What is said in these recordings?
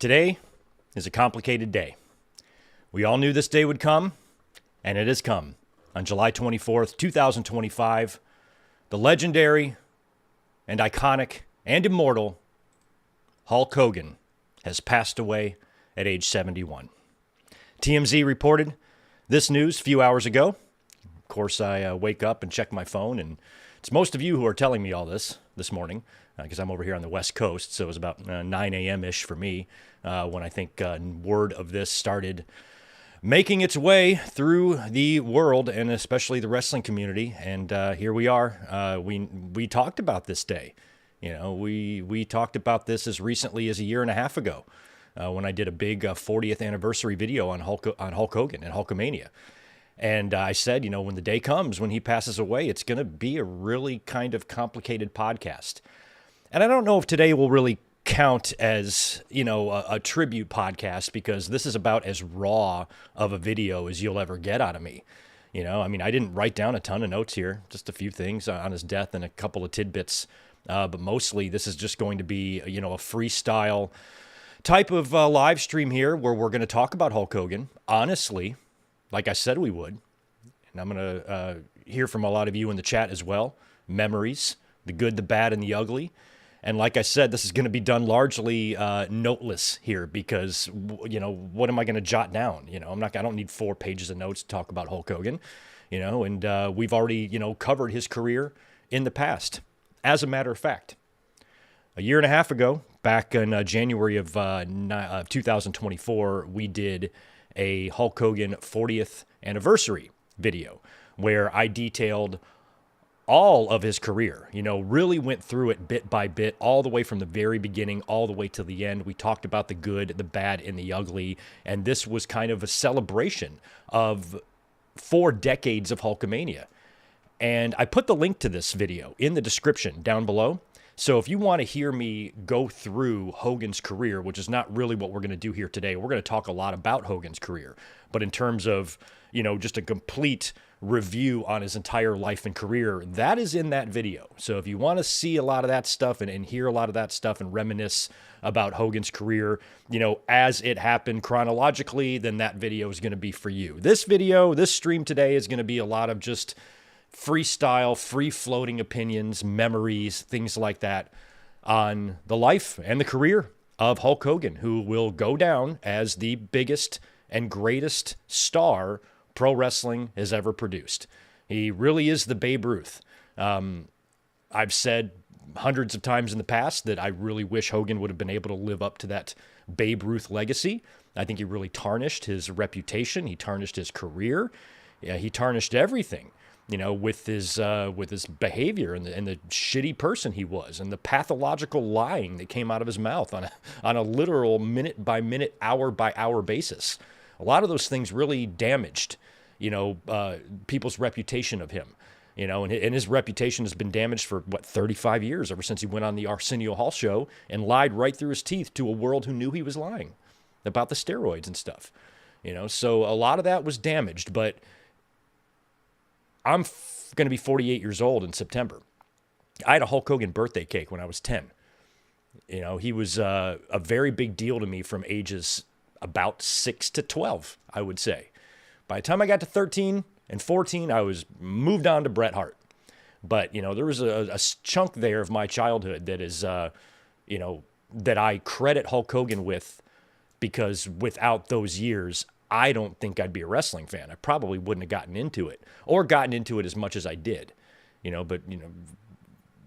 Today is a complicated day. We all knew this day would come, and it has come. On July 24th, 2025, the legendary and iconic and immortal Hulk Hogan has passed away at age 71. TMZ reported this news a few hours ago. Of course, I wake up and check my phone, and it's most of you who are telling me all this morning, because I'm over here on the West Coast, so it was about 9 a.m.-ish for me when I think word of this started making its way through the world and especially the wrestling community. And here we are. We talked about this day. You know, we talked about this as recently as a year and a half ago when I did a big 40th anniversary video on Hulk Hogan and Hulkamania. And I said, you know, when the day comes when he passes away, it's going to be a really kind of complicated podcast. And I don't know if today will really count as, you know, a tribute podcast, because this is about as raw of a video as you'll ever get out of me. You know, I mean, I didn't write down a ton of notes here, just a few things on his death and a couple of tidbits. But mostly this is just going to be, you know, a freestyle type of live stream here where we're going to talk about Hulk Hogan, honestly, like I said we would. And I'm going to hear from a lot of you in the chat as well. Memories, the good, the bad, and the ugly. And like I said, this is going to be done largely noteless here because, you know, what am I going to jot down? You know, I don't need 4 pages of notes to talk about Hulk Hogan, you know, and we've already, you know, covered his career in the past. As a matter of fact, a year and a half ago, back in January of 2024, we did a Hulk Hogan 40th anniversary video where I detailed all of his career, you know, really went through it bit by bit, all the way from the very beginning, all the way to the end. We talked about the good, the bad, and the ugly. And this was kind of a celebration of 4 decades of Hulkamania. And I put the link to this video in the description down below. So if you want to hear me go through Hogan's career, which is not really what we're going to do here today, we're going to talk a lot about Hogan's career. But in terms of, you know, just a complete review on his entire life and career, that is in that video. So if you want to see a lot of that stuff and hear a lot of that stuff and reminisce about Hogan's career, you know, as it happened chronologically, then that video is going to be for you. This video, this stream today is going to be a lot of just freestyle, free-floating opinions, memories, things like that on the life and the career of Hulk Hogan, who will go down as the biggest and greatest star pro wrestling has ever produced. He really is the Babe Ruth. I've said hundreds of times in the past that I really wish Hogan would have been able to live up to that Babe Ruth legacy. I think he really tarnished his reputation. He tarnished his career. Yeah, he tarnished everything, you know, with his behavior and the shitty person he was and the pathological lying that came out of his mouth on a literal minute by minute, hour by hour basis. A lot of those things really damaged, you know, people's reputation of him, you know, and his reputation has been damaged for, 35 years, ever since he went on the Arsenio Hall show and lied right through his teeth to a world who knew he was lying about the steroids and stuff, you know. So a lot of that was damaged, but I'm going to be 48 years old in September. I had a Hulk Hogan birthday cake when I was 10. You know, he was a very big deal to me from ages about 6 to 12, I would say. By the time I got to 13 and 14, I was moved on to Bret Hart. But, you know, there was a chunk there of my childhood that is, you know, that I credit Hulk Hogan with, because without those years, I don't think I'd be a wrestling fan. I probably wouldn't have gotten into it or gotten into it as much as I did, you know, but, you know,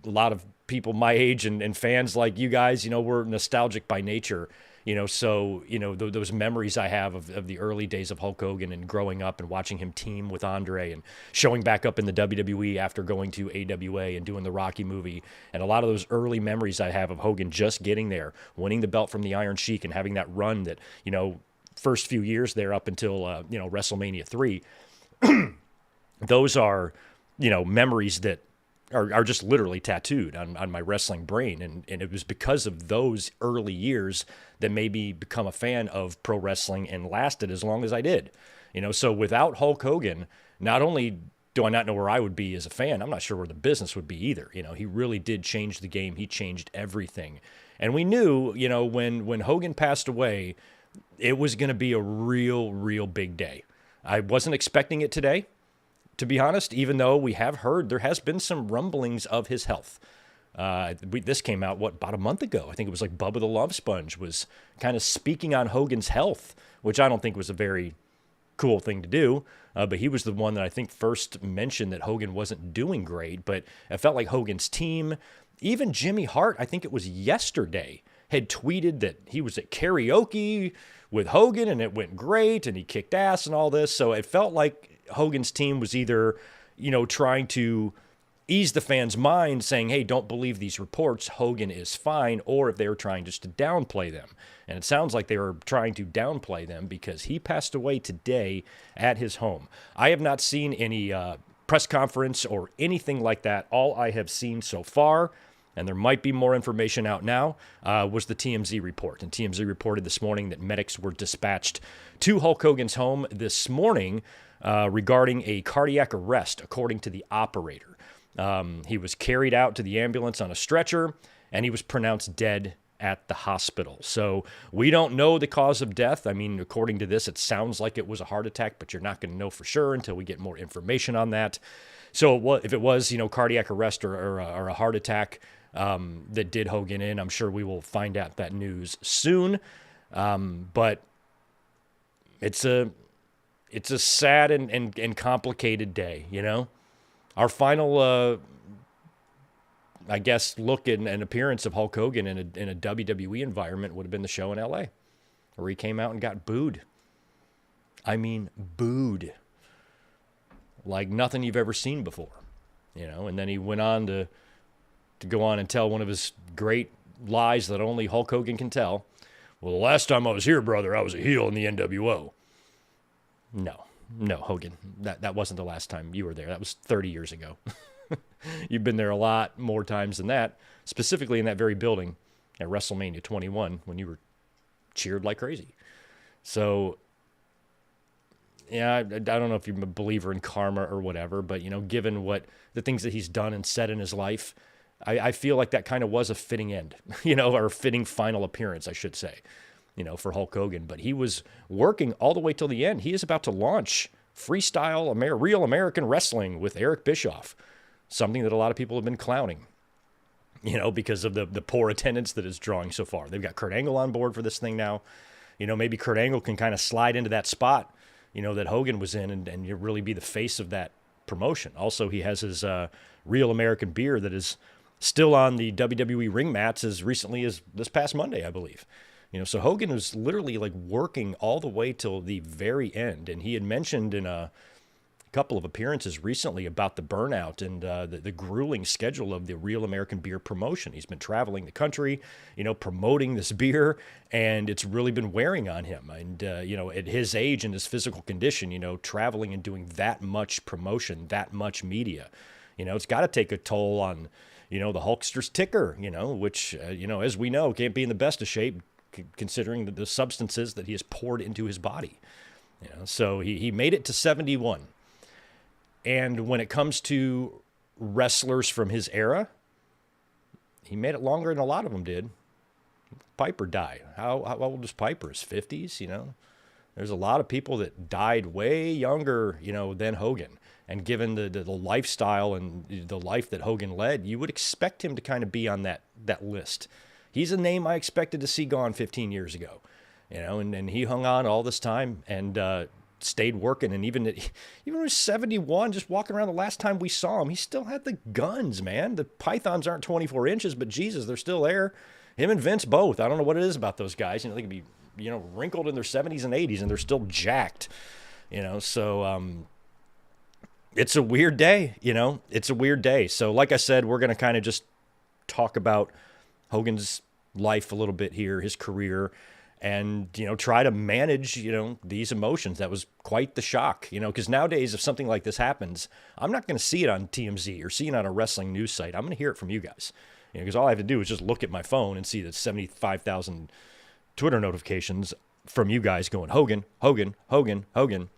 a lot of people my age and fans like you guys, you know, we're nostalgic by nature, you know, so, you know, those memories I have of the early days of Hulk Hogan and growing up and watching him team with Andre and showing back up in the WWE after going to AWA and doing the Rocky movie. And a lot of those early memories I have of Hogan just getting there, winning the belt from the Iron Sheik and having that run that, you know, first few years there up until, you know, WrestleMania 3, those are, you know, memories that are just literally tattooed on my wrestling brain. And it was because of those early years that made me become a fan of pro wrestling and lasted as long as I did. You know, so without Hulk Hogan, not only do I not know where I would be as a fan, I'm not sure where the business would be either. You know, he really did change the game. He changed everything. And we knew, when Hogan passed away, it was going to be a real big day. I wasn't expecting it today, to be honest, even though we have heard there has been some rumblings of his health. This came out, about a month ago? I think it was like Bubba the Love Sponge was kind of speaking on Hogan's health, which I don't think was a very cool thing to do. But he was the one that I think first mentioned that Hogan wasn't doing great. But it felt like Hogan's team, even Jimmy Hart, I think it was yesterday, had tweeted that he was at karaoke with Hogan and it went great and he kicked ass and all this. So it felt like Hogan's team was either, trying to ease the fans' mind saying, hey, don't believe these reports, Hogan is fine, or if they were trying just to downplay them. And it sounds like they were trying to downplay them because he passed away today at his home. I have not seen any press conference or anything like that. All I have seen so far, and there might be more information out now, was the TMZ report. And TMZ reported this morning that medics were dispatched to Hulk Hogan's home this morning regarding a cardiac arrest, according to the operator. He was carried out to the ambulance on a stretcher, and he was pronounced dead at the hospital. So we don't know the cause of death. I mean, according to this, it sounds like it was a heart attack, but you're not going to know for sure until we get more information on that. So if it was, cardiac arrest or a heart attack that did Hogan in, I'm sure we will find out that news soon. But it's a sad and complicated day, Our final, I guess, look and appearance of Hulk Hogan in a WWE environment would have been the show in L.A., where he came out and got booed. I mean, booed. Like nothing you've ever seen before, And then he went on to go on and tell one of his great lies that only Hulk Hogan can tell. Well, the last time I was here, brother, I was a heel in the NWO. No, Hogan, that wasn't the last time you were there. That was 30 years ago. You've been there a lot more times than that, specifically in that very building at WrestleMania 21 when you were cheered like crazy. So, yeah, I don't know if you're a believer in karma or whatever, but, given what the things that he's done and said in his life, I feel like that kind of was a fitting end, or a fitting final appearance, I should say, for Hulk Hogan. But he was working all the way till the end. He is about to launch Freestyle Real American Wrestling with Eric Bischoff, something that a lot of people have been clowning, because of the poor attendance that is drawing so far. They've got Kurt Angle on board for this thing now. Maybe Kurt Angle can kind of slide into that spot, that Hogan was in and you really be the face of that promotion. Also, he has his Real American beer that is still on the WWE ring mats as recently as this past Monday, I believe. So Hogan was literally like working all the way till the very end. And he had mentioned in a couple of appearances recently about the burnout and the grueling schedule of the Real American Beer promotion. He's been traveling the country, promoting this beer, and it's really been wearing on him. And, at his age and his physical condition, traveling and doing that much promotion, that much media, it's got to take a toll on, the Hulkster's ticker, which, as we know, can't be in the best of shape considering the substances that he has poured into his body. So he made it to 71. And when it comes to wrestlers from his era, he made it longer than a lot of them did. Piper died. How old was Piper? His 50s, There's a lot of people that died way younger, than Hogan. And given the lifestyle and the life that Hogan led, you would expect him to kind of be on that list. He's a name I expected to see gone 15 years ago, and he hung on all this time and stayed working. And even when he was 71, just walking around the last time we saw him, he still had the guns, man. The pythons aren't 24 inches, but Jesus, they're still there. Him and Vince both. I don't know what it is about those guys. They can be, wrinkled in their 70s and 80s, and they're still jacked. So it's a weird day. It's a weird day. So like I said, we're going to kind of just talk about Hogan's life a little bit here, his career, and, try to manage, these emotions. That was quite the shock, because nowadays if something like this happens, I'm not going to see it on TMZ or see it on a wrestling news site. I'm going to hear it from you guys, because all I have to do is just look at my phone and see the 75,000 Twitter notifications from you guys going, Hogan, Hogan, Hogan, Hogan.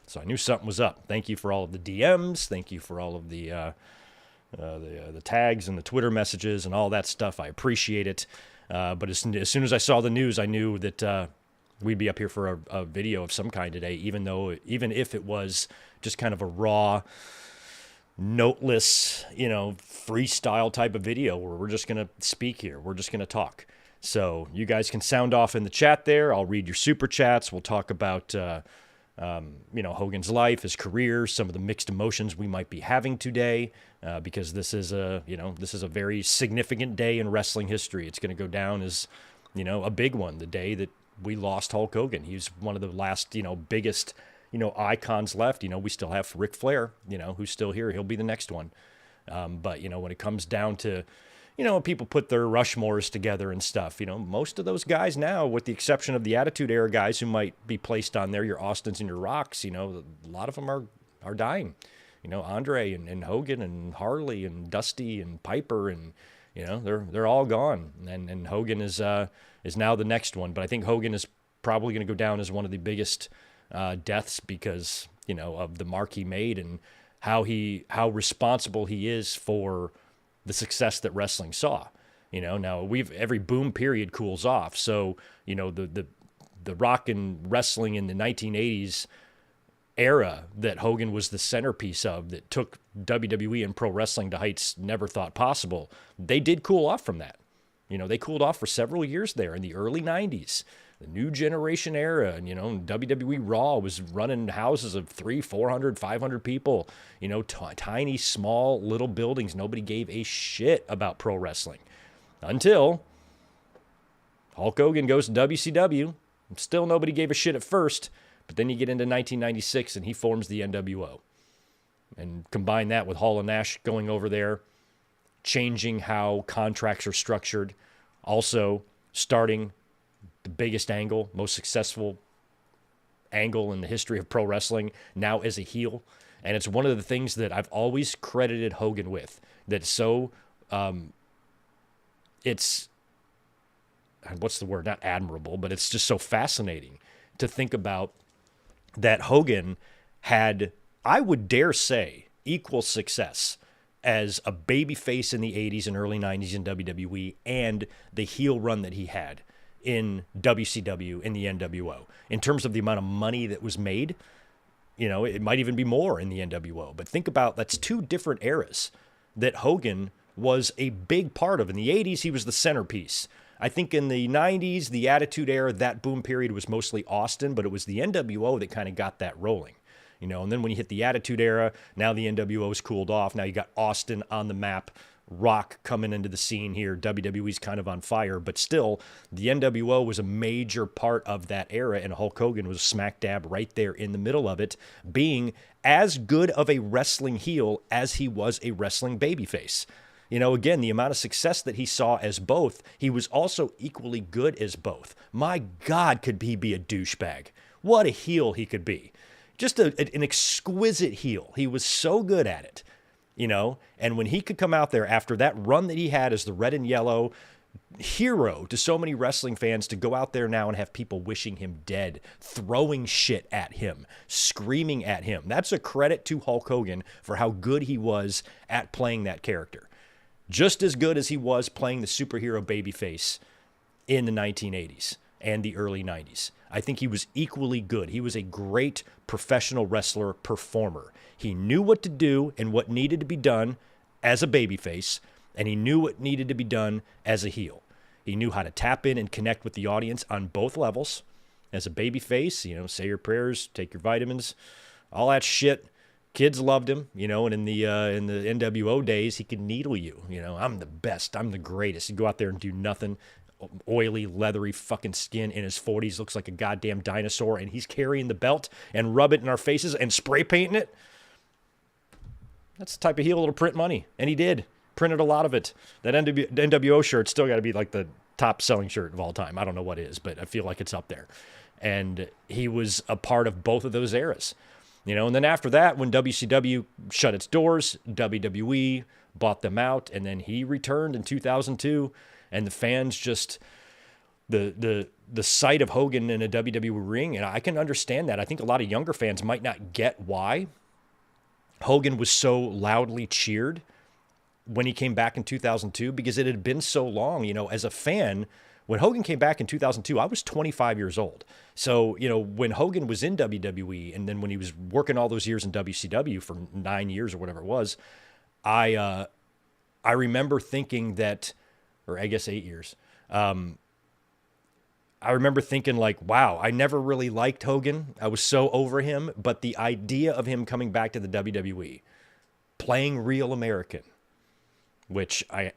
So I knew something was up. Thank you for all of the DMs. Thank you for all of the tags and the Twitter messages and all that stuff. I appreciate it. But as soon as I saw the news, I knew that we'd be up here for a video of some kind today, even if it was just kind of a raw, noteless, freestyle type of video where we're just going to speak here. We're just going to talk. So you guys can sound off in the chat there. I'll read your super chats. We'll talk about, Hogan's life, his career, some of the mixed emotions we might be having today, because this is a very significant day in wrestling history. It's going to go down as, a big one, the day that we lost Hulk Hogan. He's one of the last, biggest, icons left. We still have Ric Flair, who's still here. He'll be the next one. But, when it comes down to, people put their Rushmores together and stuff, most of those guys now, with the exception of the Attitude Era guys who might be placed on there, your Austins and your Rocks, a lot of them are dying. Andre and Hogan and Harley and Dusty and Piper and, they're all gone. And Hogan is now the next one. But I think Hogan is probably going to go down as one of the biggest deaths because, of the mark he made and how responsible he is for the success that wrestling saw. Now every boom period cools off. So, the rock and wrestling in the 1980s era that Hogan was the centerpiece of, that took WWE and pro wrestling to heights never thought possible, they did cool off from that. They cooled off for several years there in the early 90s. The new generation era, and, WWE Raw was running houses of 300, 400, 500 people, tiny, small, little buildings. Nobody gave a shit about pro wrestling until Hulk Hogan goes to WCW. Still nobody gave a shit at first, but then you get into 1996 and he forms the NWO. And combine that with Hall and Nash going over there, changing how contracts are structured, also starting the biggest angle, most successful angle in the history of pro wrestling, now as a heel. And it's one of the things that I've always credited Hogan with. That's so, it's, what's the word? Not admirable, but it's just so fascinating to think about that Hogan had, I would dare say, equal success as a babyface in the 80s and early 90s in WWE and the heel run that he had in WCW, in the NWO. In terms of the amount of money that was made, it might even be more in the NWO. But think about, that's two different eras that Hogan was a big part of. In the 80s, he was the centerpiece. I think in the 90s, the Attitude Era, that boom period was mostly Austin, but it was the NWO that kind of got that rolling. And then when you hit the Attitude Era, now the NWO's cooled off. Now you got Austin on the map, Rock coming into the scene here. WWE's kind of on fire, but still, the NWO was a major part of that era, and Hulk Hogan was smack dab right there in the middle of it, being as good of a wrestling heel as he was a wrestling babyface. Again, the amount of success that he saw as both, he was also equally good as both. My God, could he be a douchebag? What a heel he could be. Just an exquisite heel. He was so good at it. And when he could come out there after that run that he had as the red and yellow hero to so many wrestling fans, to go out there now and have people wishing him dead, throwing shit at him, screaming at him. That's a credit to Hulk Hogan for how good he was at playing that character. Just as good as he was playing the superhero babyface in the 1980s and the early 90s. I think he was equally good. He was a great professional wrestler performer. He knew what to do and what needed to be done as a babyface, and he knew what needed to be done as a heel. He knew how to tap in and connect with the audience on both levels. As a babyface, say your prayers, take your vitamins, all that shit. Kids loved him, and in the NWO days, he could needle you. I'm the best, I'm the greatest. He'd go out there and do nothing. Oily, leathery fucking skin in his 40s, looks like a goddamn dinosaur, and he's carrying the belt and rub it in our faces and spray painting it. That's the type of heel that'll print money, and he did. Printed a lot of it. That NWO shirt's still got to be like the top selling shirt of all time. I don't know what is, but I feel like it's up there. And he was a part of both of those eras. And then after that, when WCW shut its doors, WWE bought them out, and then he returned in 2002. And the fans just, the sight of Hogan in a WWE ring, and I can understand that. I think a lot of younger fans might not get why Hogan was so loudly cheered when he came back in 2002, because it had been so long, as a fan. When Hogan came back in 2002, I was 25 years old. So, when Hogan was in WWE, and then when he was working all those years in WCW for 9 years or whatever it was, I remember thinking that, or I guess 8 years, I remember thinking like, wow, I never really liked Hogan. I was so over him. But the idea of him coming back to the WWE, playing real American, which I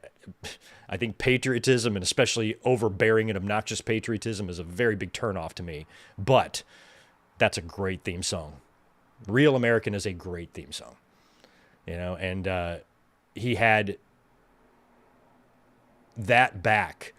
think patriotism, and especially overbearing and obnoxious patriotism, is a very big turnoff to me. But that's a great theme song. Real American is a great theme song. And he had that back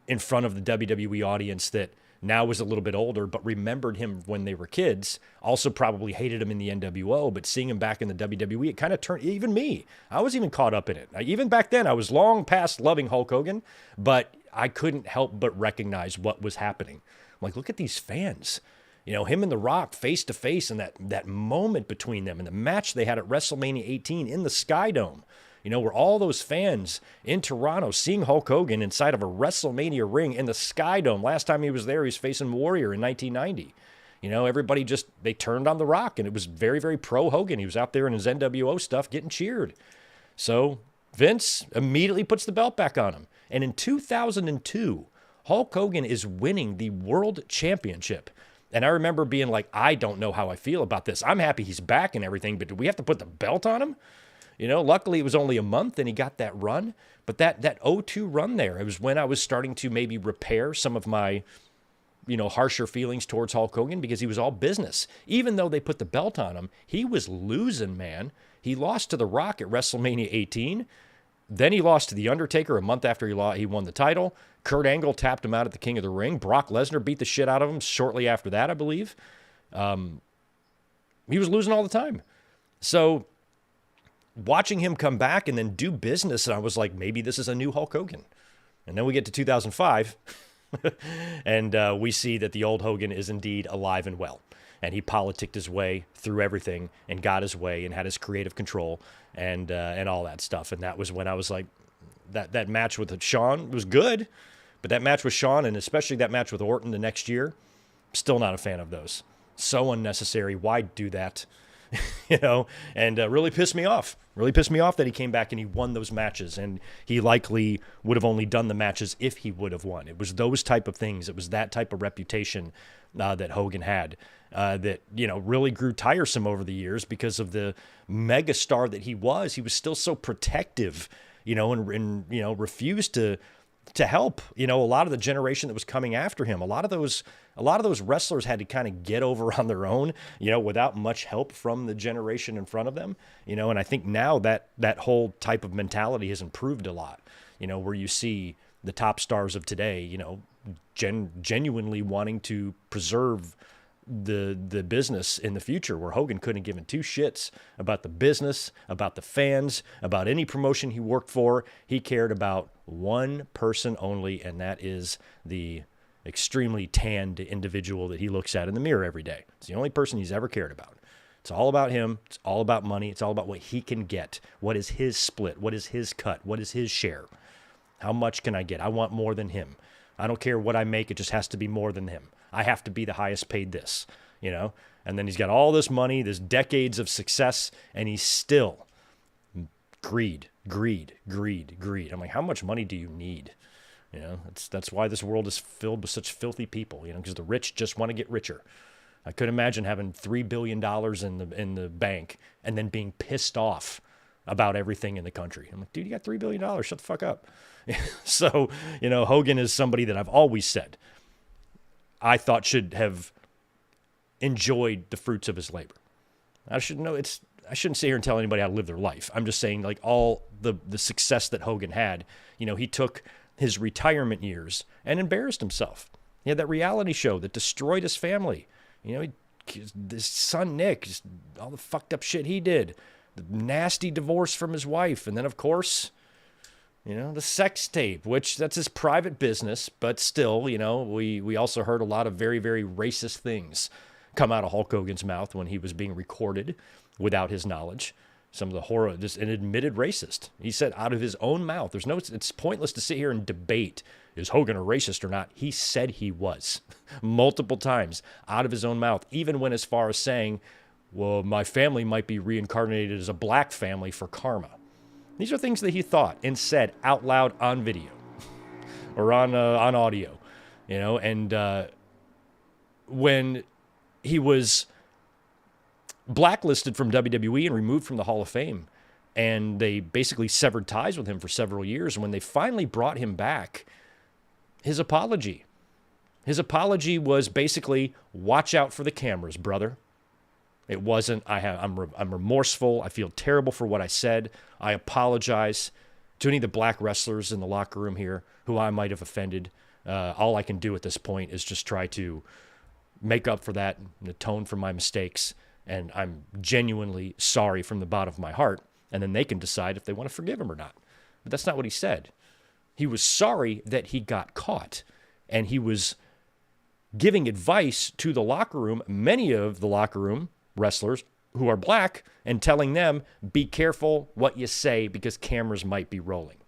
in front of the WWE audience that now was a little bit older, but remembered him when they were kids. Also probably hated him in the NWO, but seeing him back in the WWE, it kind of turned, even me, I was even caught up in it. Even back then, I was long past loving Hulk Hogan, but I couldn't help but recognize what was happening. I'm like, look at these fans. Him and The Rock face to face, and that moment between them and the match they had at WrestleMania 18 in the Sky Dome. Where all those fans in Toronto seeing Hulk Hogan inside of a WrestleMania ring in the Sky Dome. Last time he was there, he was facing Warrior in 1990. Everybody they turned on The Rock, and it was very, very pro Hogan. He was out there in his NWO stuff getting cheered. So Vince immediately puts the belt back on him. And in 2002, Hulk Hogan is winning the World Championship. And I remember being like, I don't know how I feel about this. I'm happy he's back and everything, but do we have to put the belt on him? Luckily it was only a month and he got that run. But that 02 run there, it was when I was starting to maybe repair some of my, harsher feelings towards Hulk Hogan, because he was all business. Even though they put the belt on him, he was losing, man. He lost to The Rock at WrestleMania 18. Then he lost to The Undertaker a month after he won the title. Kurt Angle tapped him out at the King of the Ring. Brock Lesnar beat the shit out of him shortly after that, I believe. He was losing all the time. So watching him come back and then do business, and I was like, maybe this is a new Hulk Hogan. And then we get to 2005, and we see that the old Hogan is indeed alive and well. And he politicked his way through everything and got his way and had his creative control and all that stuff. And that was when I was like, that match with Shawn was good, but that match with Shawn, and especially that match with Orton the next year, still not a fan of those. So unnecessary. Why do that? And really pissed me off. Really pissed me off that he came back and he won those matches, and he likely would have only done the matches if he would have won. It was those type of things. It was that type of reputation that Hogan had that, really grew tiresome over the years because of the megastar that he was. He was still so protective, and refused to help, a lot of the generation that was coming after him. A lot of those wrestlers had to kind of get over on their own, without much help from the generation in front of them, and I think now that whole type of mentality has improved a lot, where you see the top stars of today, genuinely wanting to preserve the business in the future, where Hogan couldn't give two shits about the business, about the fans, about any promotion he worked for. He cared about one person only, and that is the extremely tanned individual that he looks at in the mirror every day. It's the only person he's ever cared about. It's all about him. It's all about money. It's all about what he can get. What is his split? What is his cut? What is his share? How much can I get? I want more than him. I don't care what I make. It just has to be more than him. I have to be the highest paid this, and then he's got all this money, there's decades of success, and he's still greed. I'm like, how much money do you need? That's why this world is filled with such filthy people, because the rich just want to get richer. I could imagine having $3 billion in the bank and then being pissed off about everything in the country. I'm like, dude, you got $3 billion. Shut the fuck up. So, Hogan is somebody that I've always said I thought should have enjoyed the fruits of his labor. I shouldn't sit here and tell anybody how to live their life. I'm just saying, like, all the success that Hogan had, he took his retirement years and embarrassed himself. He had that reality show that destroyed his family. His son Nick, just all the fucked up shit he did, the nasty divorce from his wife, and then, of course, the sex tape, which that's his private business, but still, we also heard a lot of very, very racist things come out of Hulk Hogan's mouth when he was being recorded without his knowledge. some of the horror, just an admitted racist. He said out of his own mouth, it's pointless to sit here and debate, is Hogan a racist or not? He said he was multiple times out of his own mouth, even went as far as saying, well, my family might be reincarnated as a black family for karma. These are things that he thought and said out loud on video or on audio, and when he was blacklisted from WWE and removed from the Hall of Fame, and they basically severed ties with him for several years. And when they finally brought him back, his apology was basically, watch out for the cameras, brother. It wasn't, I'm remorseful. I feel terrible for what I said. I apologize to any of the black wrestlers in the locker room here who I might have offended. All I can do at this point is just try to make up for that and atone for my mistakes. And I'm genuinely sorry from the bottom of my heart. And then they can decide if they want to forgive him or not. But that's not what he said. He was sorry that he got caught. And he was giving advice to the locker room, many of the locker room wrestlers who are black, and telling them, be careful what you say because cameras might be rolling.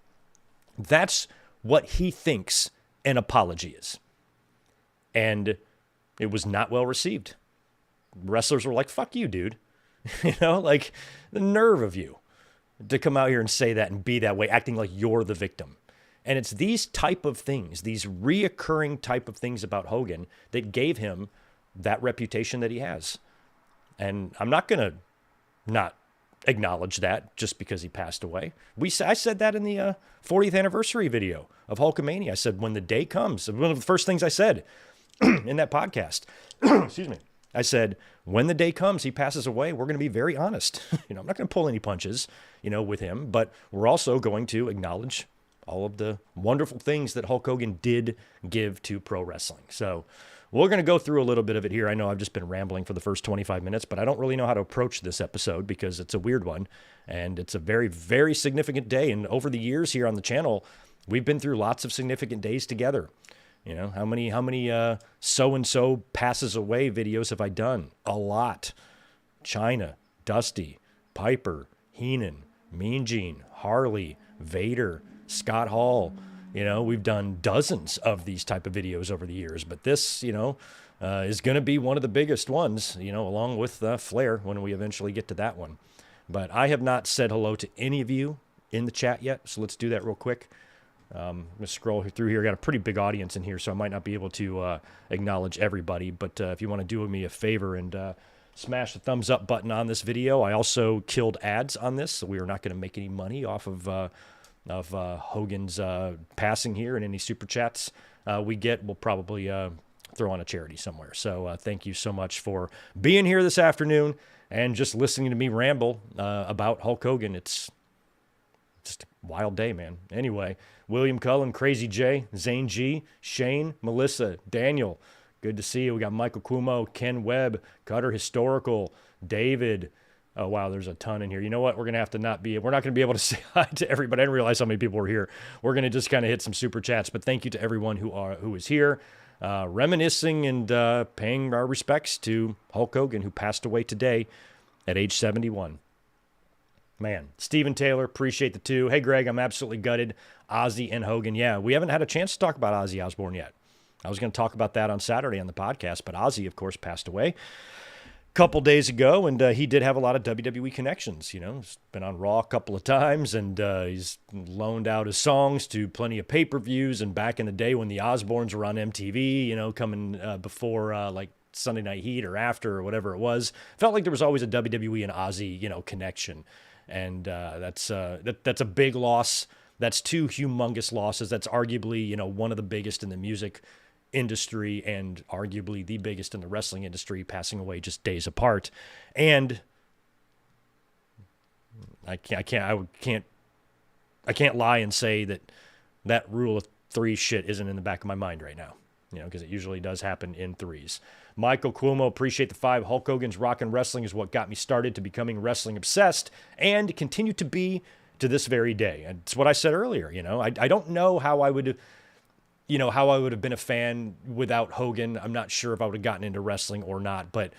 That's what he thinks an apology is. And it was not well received. Wrestlers were like, fuck you, dude. Like the nerve of you to come out here and say that and be that way, acting like you're the victim. And it's these type of things, these reoccurring type of things about Hogan that gave him that reputation that he has. And I'm not going to not acknowledge that just because he passed away. I said that in the 40th anniversary video of Hulkamania. I said, when the day comes, one of the first things I said in that podcast, excuse me, I said, when the day comes, he passes away, we're going to be very honest. I'm not going to pull any punches, with him, but we're also going to acknowledge all of the wonderful things that Hulk Hogan did give to pro wrestling. So we're going to go through a little bit of it here. I know I've just been rambling for the first 25 minutes, but I don't really know how to approach this episode because it's a weird one. And it's a very, very significant day. And over the years here on the channel, we've been through lots of significant days together. How many so-and-so passes away videos have I done? A lot. Chyna, Dusty, Piper, Heenan, Mean Gene, Harley, Vader, Scott Hall. We've done dozens of these type of videos over the years, but this, is going to be one of the biggest ones, along with Flair when we eventually get to that one. But I have not said hello to any of you in the chat yet, so let's do that real quick. I'm going to scroll through here. I got a pretty big audience in here, so I might not be able to acknowledge everybody, but if you want to do me a favor and smash the thumbs up button on this video. I also killed ads on this, so we are not going to make any money off of Hogan's passing here, and any super chats we get, we'll probably throw on a charity somewhere. So thank you so much for being here this afternoon and just listening to me ramble about Hulk Hogan. It's just a wild day, man. Anyway, William Cullen, Crazy J, Zane G, Shane, Melissa, Daniel, good to see you. We got Michael Cuomo, Ken Webb, Cutter Historical, David. Oh, wow, there's a ton in here. You know what? We're going to have to we're not going to be able to say hi to everybody. I didn't realize how many people were here. We're going to just kind of hit some super chats, but thank you to everyone who is here, reminiscing and paying our respects to Hulk Hogan, who passed away today at age 71. Man, Stephen Taylor, appreciate the two. Hey, Greg, I'm absolutely gutted. Ozzy and Hogan. Yeah, we haven't had a chance to talk about Ozzy Osbourne yet. I was going to talk about that on Saturday on the podcast, but Ozzy, of course, passed away a couple days ago, and he did have a lot of WWE connections. He's been on Raw a couple of times, and he's loaned out his songs to plenty of pay-per-views. And back in the day when the Osbournes were on MTV, coming before like Sunday Night Heat or after or whatever it was, felt like there was always a WWE and Ozzy, connection. And that's a big loss. That's two humongous losses. That's arguably, one of the biggest in the music industry and arguably the biggest in the wrestling industry, passing away just days apart. And I can't lie and say that rule of three shit isn't in the back of my mind right now, because it usually does happen in threes. Michael Cuomo, appreciate the 5. Hulk Hogan's Rockin' Wrestling is what got me started to becoming wrestling obsessed and continue to be to this very day. And it's what I said earlier, I don't know how I would how I would have been a fan without Hogan. I'm not sure if I would have gotten into wrestling or not, but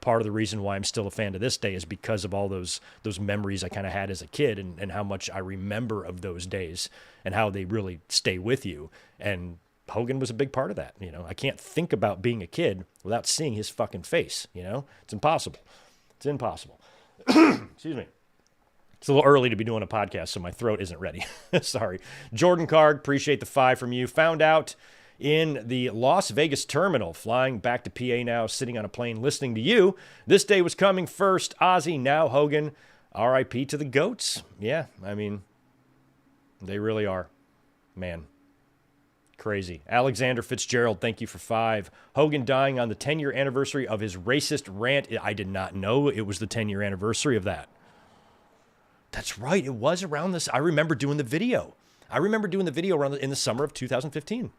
part of the reason why I'm still a fan to this day is because of all those memories I kind of had as a kid, and how much I remember of those days and how they really stay with you. And Hogan was a big part of that. I can't think about being a kid without seeing his fucking face. It's impossible. It's impossible. Excuse me. It's a little early to be doing a podcast, so my throat isn't ready. Sorry. Jordan Card, appreciate the 5 from you. Found out in the Las Vegas terminal, flying back to PA now, sitting on a plane listening to you. This day was coming first. Ozzy, now Hogan. RIP to the GOATs. Yeah, I mean, they really are. Man, crazy. Alexander Fitzgerald, thank you for 5. Hogan dying on the 10-year anniversary of his racist rant. I did not know it was the 10-year anniversary of that. That's right. It was around this. I remember doing the video. Around in the summer of 2015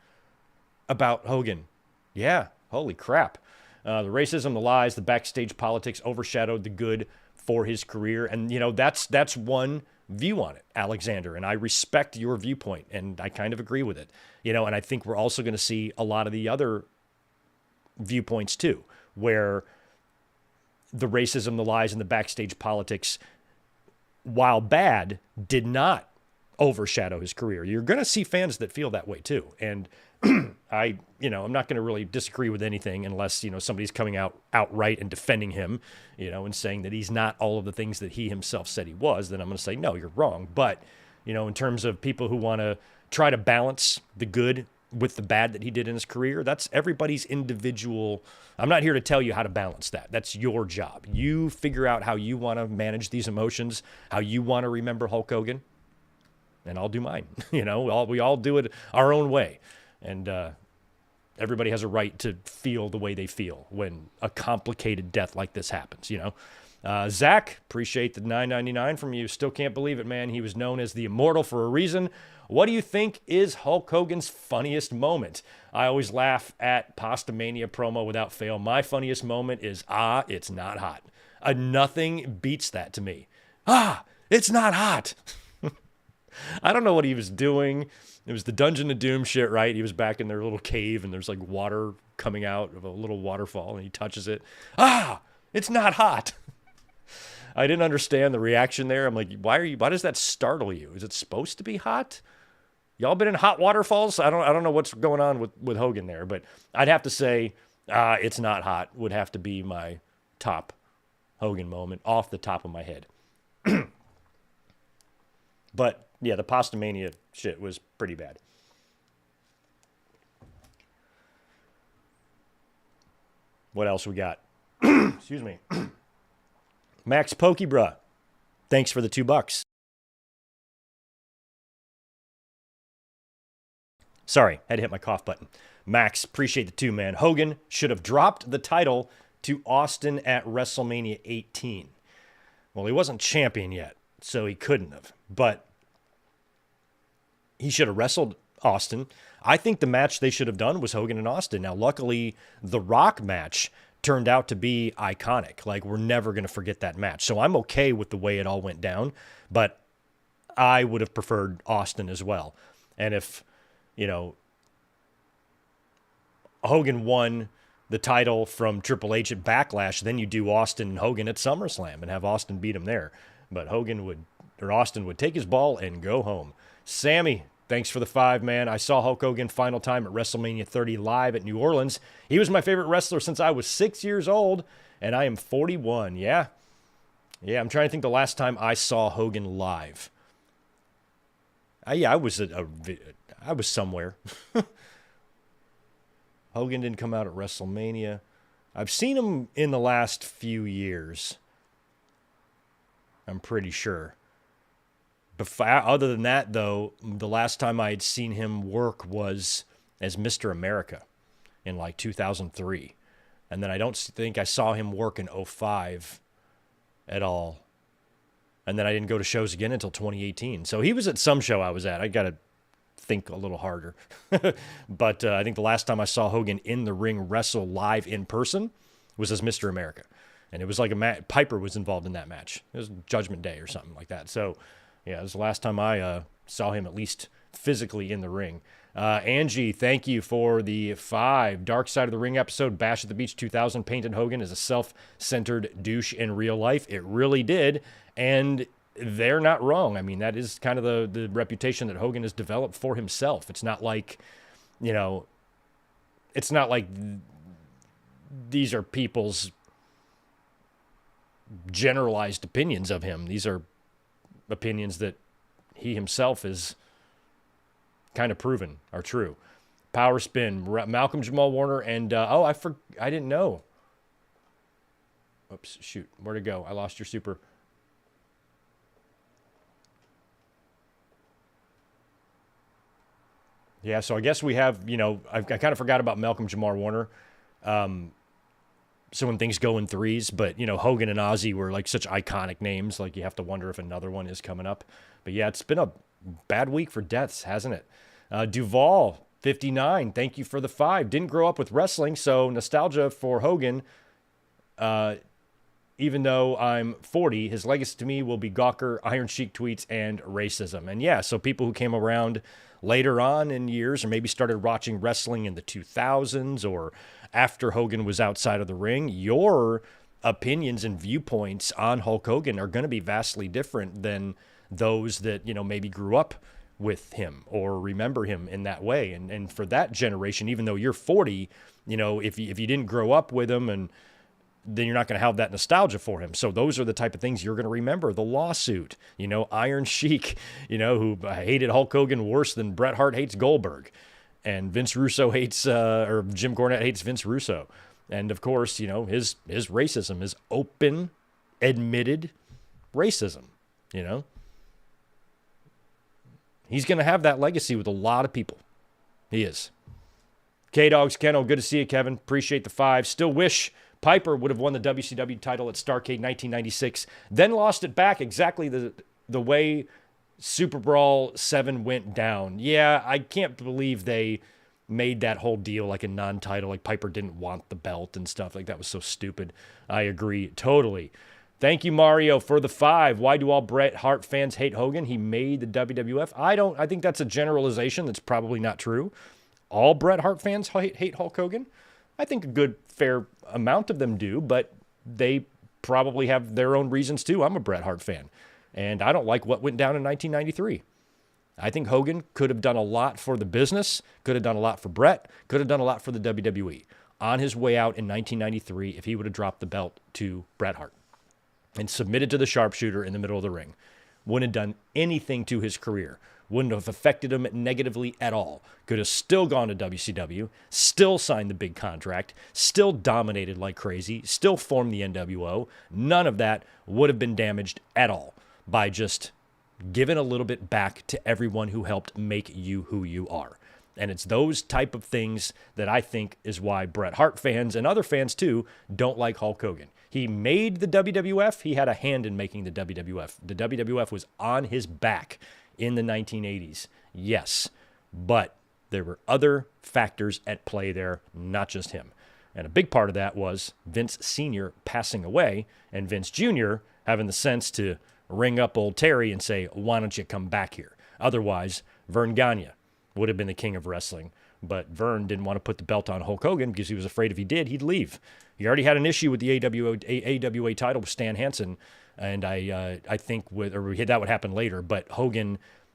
about Hogan. Yeah. Holy crap. The racism, the lies, the backstage politics overshadowed the good for his career. And, that's one view on it, Alexander. And I respect your viewpoint, and I kind of agree with it. And I think we're also going to see a lot of the other viewpoints too, where the racism, the lies, and the backstage politics, while bad, did not overshadow his career. You're going to see fans that feel that way too. And I'm not going to really disagree with anything unless, somebody's coming out outright and defending him, and saying that he's not all of the things that he himself said he was. Then I'm going to say, no, you're wrong. But, in terms of people who want to try to balance the good with the bad that he did in his career, that's everybody's individual. I'm not here to tell you how to balance that. That's your job. You figure out how you want to manage these emotions, how you want to remember Hulk Hogan, and I'll do mine. We all do it our own way. And everybody has a right to feel the way they feel when a complicated death like this happens, Zach, appreciate the $9.99 from you. Still can't believe it, man. He was known as the Immortal for a reason. What do you think is Hulk Hogan's funniest moment? I always laugh at Pasta Mania promo without fail. My funniest moment is, it's not hot. Nothing beats that to me. It's not hot. I don't know what he was doing. It was the Dungeon of Doom shit, right? He was back in their little cave, and there's like water coming out of a little waterfall, and he touches it. It's not hot. I didn't understand the reaction there. I'm like, why does that startle you? Is it supposed to be hot? Y'all been in hot waterfalls? I don't know what's going on with Hogan there, but I'd have to say it's not hot would have to be my top Hogan moment off the top of my head. But yeah, the Pasta Mania shit was pretty bad. What else we got? Excuse me. Max Pokebruh, thanks for the $2. Sorry, had to hit my cough button. Max, appreciate the 2, man. Hogan should have dropped the title to Austin at WrestleMania 18. Well, he wasn't champion yet, so he couldn't have. But he should have wrestled Austin. I think the match they should have done was Hogan and Austin. Now, luckily, the Rock match turned out to be iconic. Like, we're never going to forget that match. So I'm okay with the way it all went down, but I would have preferred Austin as well. And if, Hogan won the title from Triple H at Backlash, then you do Austin and Hogan at SummerSlam and have Austin beat him there. But Austin would take his ball and go home. Sammy, thanks for the 5, man. I saw Hulk Hogan final time at WrestleMania 30 live at New Orleans. He was my favorite wrestler since I was 6 years old, and I am 41. Yeah, I'm trying to think the last time I saw Hogan live. I was somewhere. Hogan didn't come out at WrestleMania. I've seen him in the last few years. I'm pretty sure. Other than that, though, the last time I had seen him work was as Mr. America in like 2003. And then I don't think I saw him work in 2005 at all. And then I didn't go to shows again until 2018. So he was at some show I was at. I got to think a little harder. But I think the last time I saw Hogan in the ring wrestle live in person was as Mr. America. And it was like Piper was involved in that match. It was Judgment Day or something like that. So yeah, it was the last time I saw him at least physically in the ring. Angie, thank you for the 5. Dark Side of the Ring episode, Bash at the Beach 2000, painted Hogan as a self-centered douche in real life. It really did, and they're not wrong. I mean, that is kind of the reputation that Hogan has developed for himself. It's not like, it's not like these are people's generalized opinions of him. These are opinions that he himself is kind of proven are true. Power spin, Malcolm Jamal Warner, and I didn't know. Oops, shoot, where'd it go? I lost your super. Yeah, so I guess we have, I kind of forgot about Malcolm Jamal Warner. So when things go in threes, but Hogan and Ozzy were like such iconic names, like you have to wonder if another one is coming up. But yeah, it's been a bad week for deaths, hasn't it? Duval, 59, thank you for the 5. Didn't grow up with wrestling, so nostalgia for Hogan. Even though I'm 40, his legacy to me will be Gawker, Iron Sheik tweets, and racism. And yeah, so people who came around later on in years or maybe started watching wrestling in the 2000s or after Hogan was outside of the ring, your opinions and viewpoints on Hulk Hogan are going to be vastly different than those that, maybe grew up with him or remember him in that way. And for that generation, even though you're 40, if you didn't grow up with him, and then you're not going to have that nostalgia for him. So those are the type of things you're going to remember. The lawsuit, Iron Sheik, who hated Hulk Hogan worse than Bret Hart hates Goldberg. And Vince Russo hates, or Jim Cornette hates Vince Russo. And of course, his racism is open, admitted racism, He's going to have that legacy with a lot of people. He is. K-Dogs, Kennel, good to see you, Kevin. Appreciate the 5. Still wish Piper would have won the WCW title at Starrcade 1996, then lost it back exactly the way Super Brawl 7 went down. Yeah, I can't believe they made that whole deal like a non-title, like Piper didn't want the belt and stuff. Like, that was so stupid. I agree totally. Thank you, Mario, for the 5. Why do all Bret Hart fans hate Hogan? He made the WWF. I think that's a generalization that's probably not true. All Bret Hart fans hate Hulk Hogan? I think a good, fair amount of them do, but they probably have their own reasons too. I'm a Bret Hart fan, and I don't like what went down in 1993. I think Hogan could have done a lot for the business, could have done a lot for Bret, could have done a lot for the WWE on his way out in 1993 if he would have dropped the belt to Bret Hart and submitted to the sharpshooter in the middle of the ring. Wouldn't have done anything to his career. Wouldn't have affected him negatively at all. Could have still gone to WCW, still signed the big contract, still dominated like crazy, still formed the NWO. None of that would have been damaged at all by just giving a little bit back to everyone who helped make you who you are. And it's those type of things that I think is why Bret Hart fans and other fans too don't like Hulk Hogan. He made the WWF. He had a hand in making the WWF. The WWF was on his back in the 1980s. Yes, but there were other factors at play there, not just him. And a big part of that was Vince Sr. passing away and Vince Jr. having the sense to ring up old Terry and say, why don't you come back here? Otherwise, Vern Gagne would have been the king of wrestling. But Vern didn't want to put the belt on Hulk Hogan because he was afraid if he did, he'd leave. He already had an issue with the AWA title with Stan Hansen, and I think that would happen later. But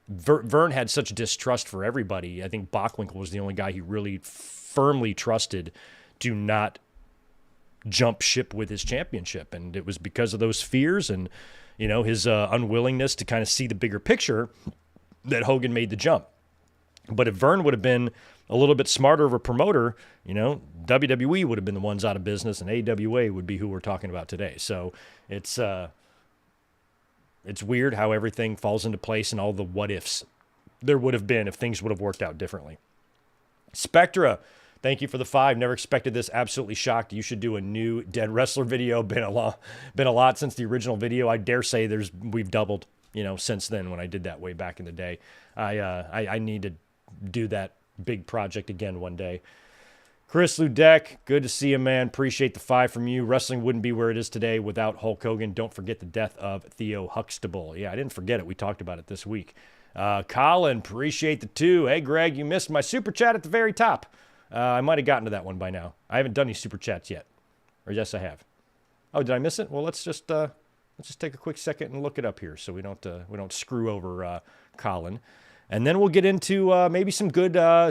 Vern had such distrust for everybody. I think Bockwinkel was the only guy he really firmly trusted to not jump ship with his championship, and it was because of those fears and his unwillingness to kind of see the bigger picture that Hogan made the jump. But if Vern would have been a little bit smarter of a promoter, WWE would have been the ones out of business, and AWA would be who we're talking about today. So it's weird how everything falls into place and all the what ifs there would have been if things would have worked out differently. Spectra, thank you for the 5. Never expected this. Absolutely shocked. You should do a new Dead Wrestler video. Been a lot since the original video. I dare say we've doubled, since then when I did that way back in the day. I need to do that big project again one day. Chris Ludek, good to see you, man. Appreciate the 5 from you. Wrestling wouldn't be where it is today without Hulk Hogan. Don't forget the death of Theo Huxtable. Yeah, I didn't forget it. We talked about it this week. Colin, appreciate the 2. Hey, Greg, you missed my super chat at the very top. I might have gotten to that one by now. I haven't done any super chats yet. Or yes, I have. Oh, did I miss it? Well, let's just take a quick second and look it up here so we don't screw over Colin. And then we'll get into maybe some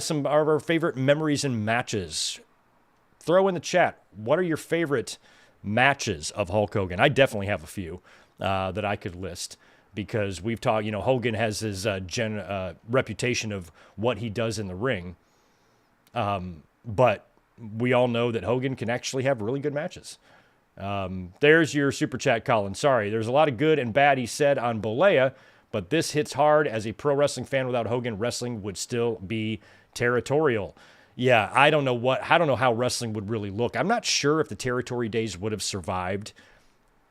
some of our favorite memories and matches. Throw in the chat, what are your favorite matches of Hulk Hogan? I definitely have a few that I could list because we've talked, Hogan has his reputation of what he does in the ring. But we all know that Hogan can actually have really good matches. There's your super chat, Colin. Sorry, there's a lot of good and bad he said on Bolea, but this hits hard. As a pro wrestling fan, without Hogan, wrestling would still be territorial. Yeah, I don't know how wrestling would really look. I'm not sure if the territory days would have survived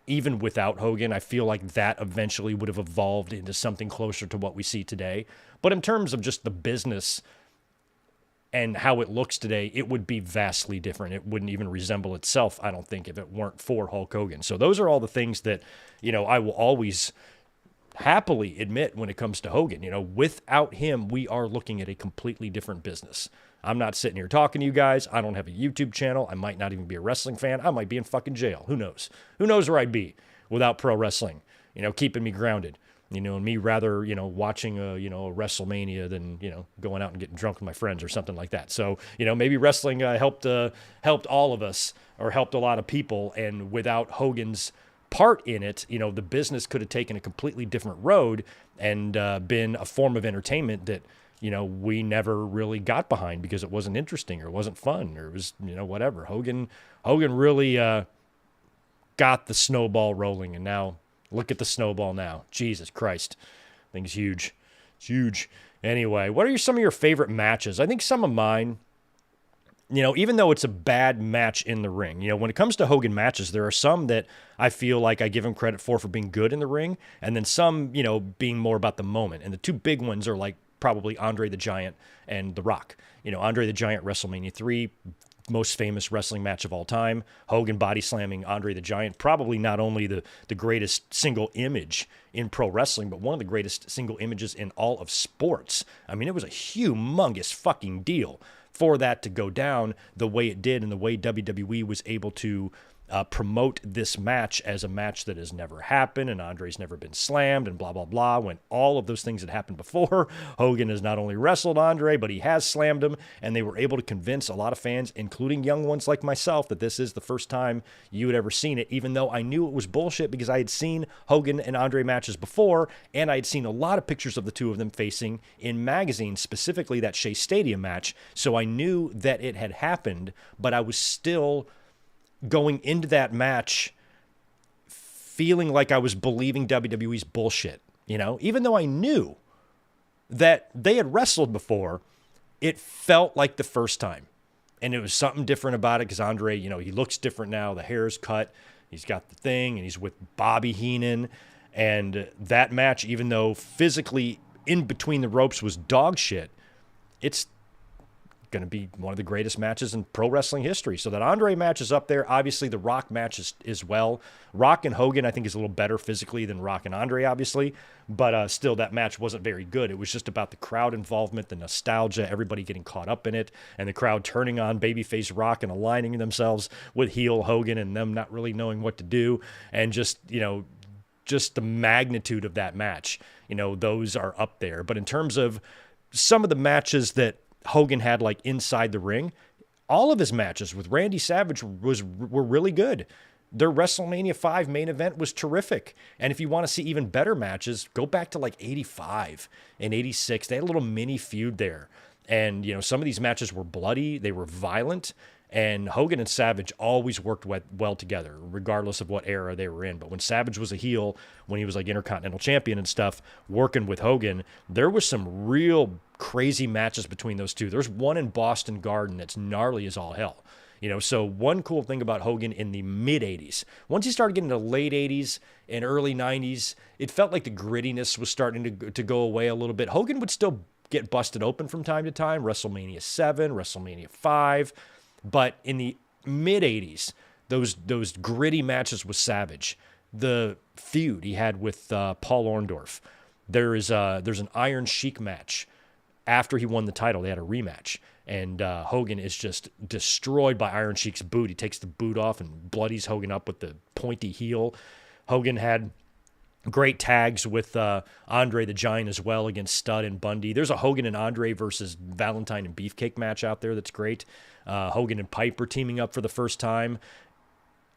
even without Hogan. I feel like that eventually would have evolved into something closer to what we see today. But in terms of just the business and how it looks today, it would be vastly different. It wouldn't even resemble itself, I don't think, if it weren't for Hulk Hogan. So those are all the things that, I will always happily admit when it comes to Hogan. Without him, we are looking at a completely different business. I'm not sitting here talking to you guys. I don't have a YouTube channel. I might not even be a wrestling fan. I might be in fucking jail. Who knows? Who knows where I'd be without pro wrestling, keeping me grounded. And me rather, watching a WrestleMania than, going out and getting drunk with my friends or something like that. So, maybe wrestling helped all of us or helped a lot of people. And without Hogan's part in it, the business could have taken a completely different road and been a form of entertainment that, we never really got behind because it wasn't interesting or it wasn't fun or it was, whatever. Hogan really got the snowball rolling, and now look at the snowball now. Jesus Christ. Thing's huge. It's huge. Anyway, what are some of your favorite matches? I think some of mine, even though it's a bad match in the ring, when it comes to Hogan matches, there are some that I feel like I give him credit for being good in the ring, and then some, being more about the moment. And the 2 big ones are like probably Andre the Giant and The Rock. Andre the Giant, WrestleMania 3, most famous wrestling match of all time. Hogan body slamming Andre the Giant, probably not only the greatest single image in pro wrestling, but one of the greatest single images in all of sports. I mean, it was a humongous fucking deal for that to go down the way it did and the way WWE was able to promote this match as a match that has never happened and Andre's never been slammed and blah, blah, blah, when all of those things had happened before. Hogan has not only wrestled Andre, but he has slammed him, and they were able to convince a lot of fans, including young ones like myself, that this is the first time you had ever seen it, even though I knew it was bullshit because I had seen Hogan and Andre matches before, and I had seen a lot of pictures of the two of them facing in magazines, specifically that Shea Stadium match, so I knew that it had happened, but I was still going into that match feeling like I was believing WWE's bullshit, even though I knew that they had wrestled before, it felt like the first time. And it was something different about it because Andre, he looks different now. The hair's cut. He's got the thing, and he's with Bobby Heenan. And that match, even though physically in between the ropes was dog shit, it's going to be one of the greatest matches in pro wrestling history. So that Andre match is up there. Obviously, the Rock match is as well. Rock and Hogan, I think, is a little better physically than Rock and Andre, obviously. But still, that match wasn't very good. It was just about the crowd involvement, the nostalgia, everybody getting caught up in it, and the crowd turning on babyface Rock and aligning themselves with heel Hogan and them not really knowing what to do. And just, just the magnitude of that match, those are up there. But in terms of some of the matches that Hogan had like inside the ring, all of his matches with Randy Savage were really good. Their WrestleMania 5 main event was terrific. And if you want to see even better matches, go back to like 85 and 86. They had a little mini feud there. And, some of these matches were bloody. They were violent. And Hogan and Savage always worked well together, regardless of what era they were in. But when Savage was a heel, when he was like Intercontinental Champion and stuff, working with Hogan, there was some real crazy matches between those two. There's one in Boston Garden that's gnarly as all hell. So one cool thing about Hogan in the mid-'80s, once he started getting to late 80s and early 90s, it felt like the grittiness was starting to go away a little bit. Hogan would still get busted open from time to time, WrestleMania 7, WrestleMania 5, but in the mid-'80s, those gritty matches with Savage, the feud he had with Paul Orndorff, there's an Iron Sheik match after he won the title. They had a rematch, and Hogan is just destroyed by Iron Sheik's boot. He takes the boot off and bloodies Hogan up with the pointy heel. Hogan had great tags with Andre the Giant as well against Studd and Bundy. There's a Hogan and Andre versus Valentine and Beefcake match out there that's great. Hogan and Piper teaming up for the first time,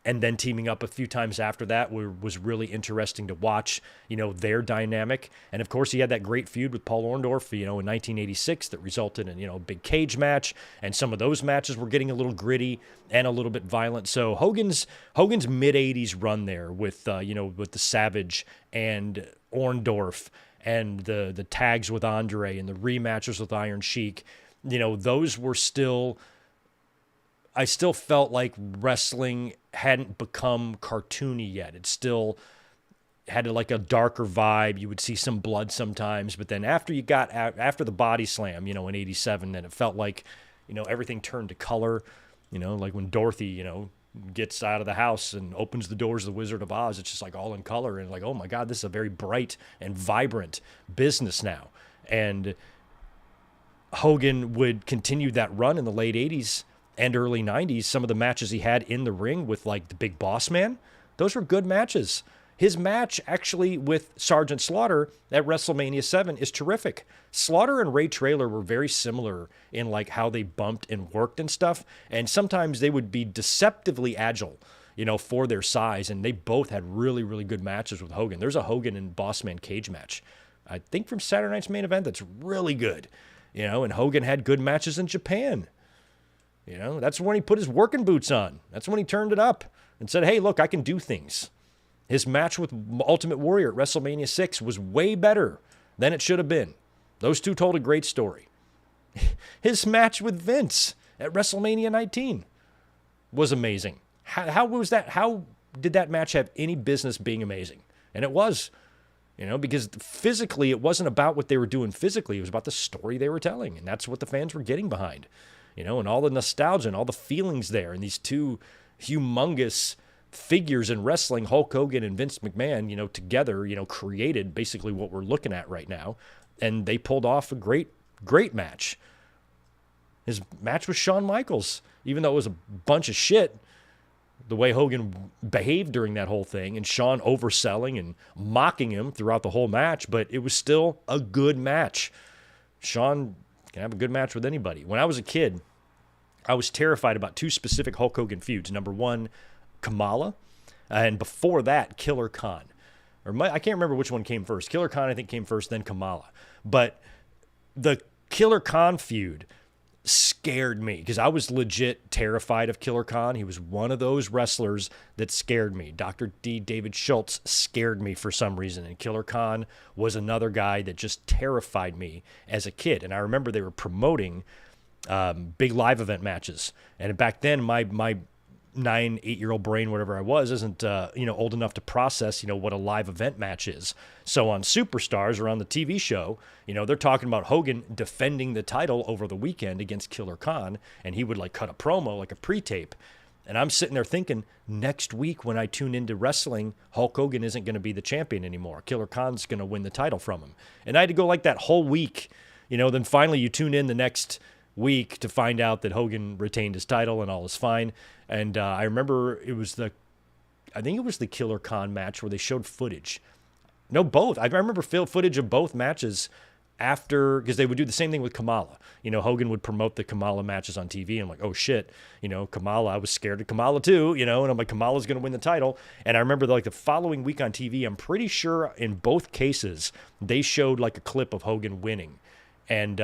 and then teaming up a few times after that was really interesting to watch, their dynamic. And of course, he had that great feud with Paul Orndorff, in 1986 that resulted in, a big cage match. And some of those matches were getting a little gritty and a little bit violent. So Hogan's mid-'80s run there with, with the Savage and Orndorff and the tags with Andre and the rematches with Iron Sheik, those were still... I still felt like wrestling hadn't become cartoony yet. It still had like a darker vibe. You would see some blood sometimes, but then after the body slam, in '87, then it felt like, everything turned to color. Like when Dorothy, gets out of the house and opens the doors of the Wizard of Oz, it's just like all in color and like, oh my God, this is a very bright and vibrant business now. And Hogan would continue that run in the late '80s. And early '90s, some of the matches he had in the ring with like the Big Boss Man, those were good matches. His match actually with Sergeant Slaughter at WrestleMania 7 is terrific. Slaughter and Ray Traylor were very similar in like how they bumped and worked and stuff. And sometimes they would be deceptively agile, for their size. And they both had really, really good matches with Hogan. There's a Hogan and Boss Man cage match, I think from Saturday Night's Main Event, that's really good. And Hogan had good matches in Japan. That's when he put his working boots on. That's when he turned it up and said, hey, look, I can do things. His match with Ultimate Warrior at WrestleMania 6 was way better than it should have been. Those two told a great story. His match with Vince at WrestleMania 19 was amazing. How was that? How did that match have any business being amazing? And it was, because physically it wasn't about what they were doing physically. It was about the story they were telling. And that's what the fans were getting behind. And all the nostalgia and all the feelings there. And these two humongous figures in wrestling, Hulk Hogan and Vince McMahon, together, created basically what we're looking at right now. And they pulled off a great, great match. His match with Shawn Michaels, even though it was a bunch of shit, the way Hogan behaved during that whole thing, and Shawn overselling and mocking him throughout the whole match, but it was still a good match. Shawn can have a good match with anybody. When I was a kid, I was terrified about two specific Hulk Hogan feuds. Number one, Kamala, and before that, Killer Khan. I can't remember which one came first. Killer Khan, I think, came first, then Kamala. But the Killer Khan feud scared me because I was legit terrified of Killer Khan. He was one of those wrestlers that scared me. Dr. D. David Schultz scared me for some reason, and Killer Khan was another guy that just terrified me as a kid. And I remember they were promoting big live event matches, and back then my 8-year-old brain, whatever I was, isn't old enough to process what a live event match is. So on Superstars or on the TV show, they're talking about Hogan defending the title over the weekend against Killer Khan, and he would like cut a promo, like a pre-tape. And I'm sitting there thinking, next week when I tune into wrestling, Hulk Hogan isn't going to be the champion anymore. Killer Khan's going to win the title from him. And I had to go like that whole week. Then finally you tune in the next week to find out that Hogan retained his title and all is fine. And I remember I think it was the Killer Khan match where they showed footage. No, both. I remember footage of both matches after, because they would do the same thing with Kamala. Hogan would promote the Kamala matches on TV. I'm like, oh shit, Kamala, I was scared of Kamala too, and I'm like, Kamala's going to win the title. And I remember the following week on TV, I'm pretty sure in both cases, they showed like a clip of Hogan winning. And,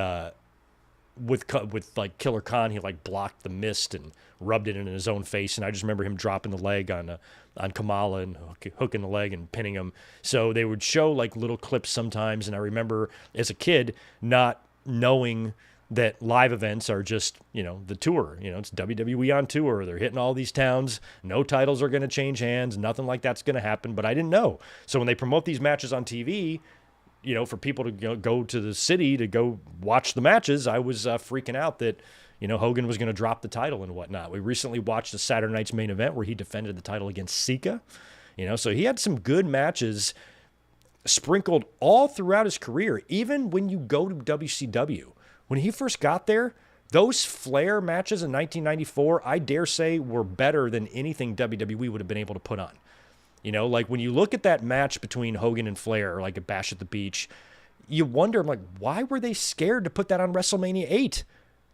with like Killer Khan, he like blocked the mist and rubbed it in his own face, and I just remember him dropping the leg on Kamala and hooking the leg and pinning him. So they would show like little clips sometimes, and I remember as a kid not knowing that live events are just the tour. It's WWE on tour. They're hitting all these towns. No titles are going to change hands. Nothing like that's going to happen. But I didn't know. So when they promote these matches on TV, for people to go to the city to go watch the matches, I was freaking out that, Hogan was going to drop the title and whatnot. We recently watched the Saturday Night's Main Event where he defended the title against Sika. So he had some good matches sprinkled all throughout his career. Even when you go to WCW, when he first got there, those Flair matches in 1994, I dare say, were better than anything WWE would have been able to put on. You know, like when you look at that match between Hogan and Flair, like a Bash at the Beach, you wonder, like, why were they scared to put that on WrestleMania 8?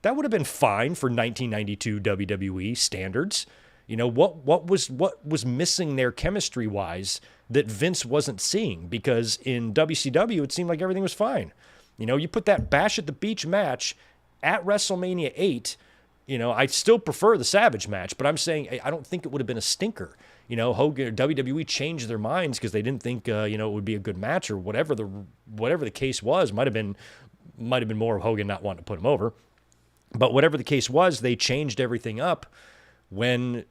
That would have been fine for 1992 WWE standards. You know, what was missing there chemistry-wise that Vince wasn't seeing? Because in WCW, it seemed like everything was fine. You know, you put that Bash at the Beach match at WrestleMania 8, you know, I still prefer the Savage match, but I'm saying I don't think it would have been a stinker. You know, Hogan, WWE changed their minds because they didn't think, you know, it would be a good match, or whatever the case was. Might have been more of Hogan not wanting to put him over. But whatever the case was, they changed everything up when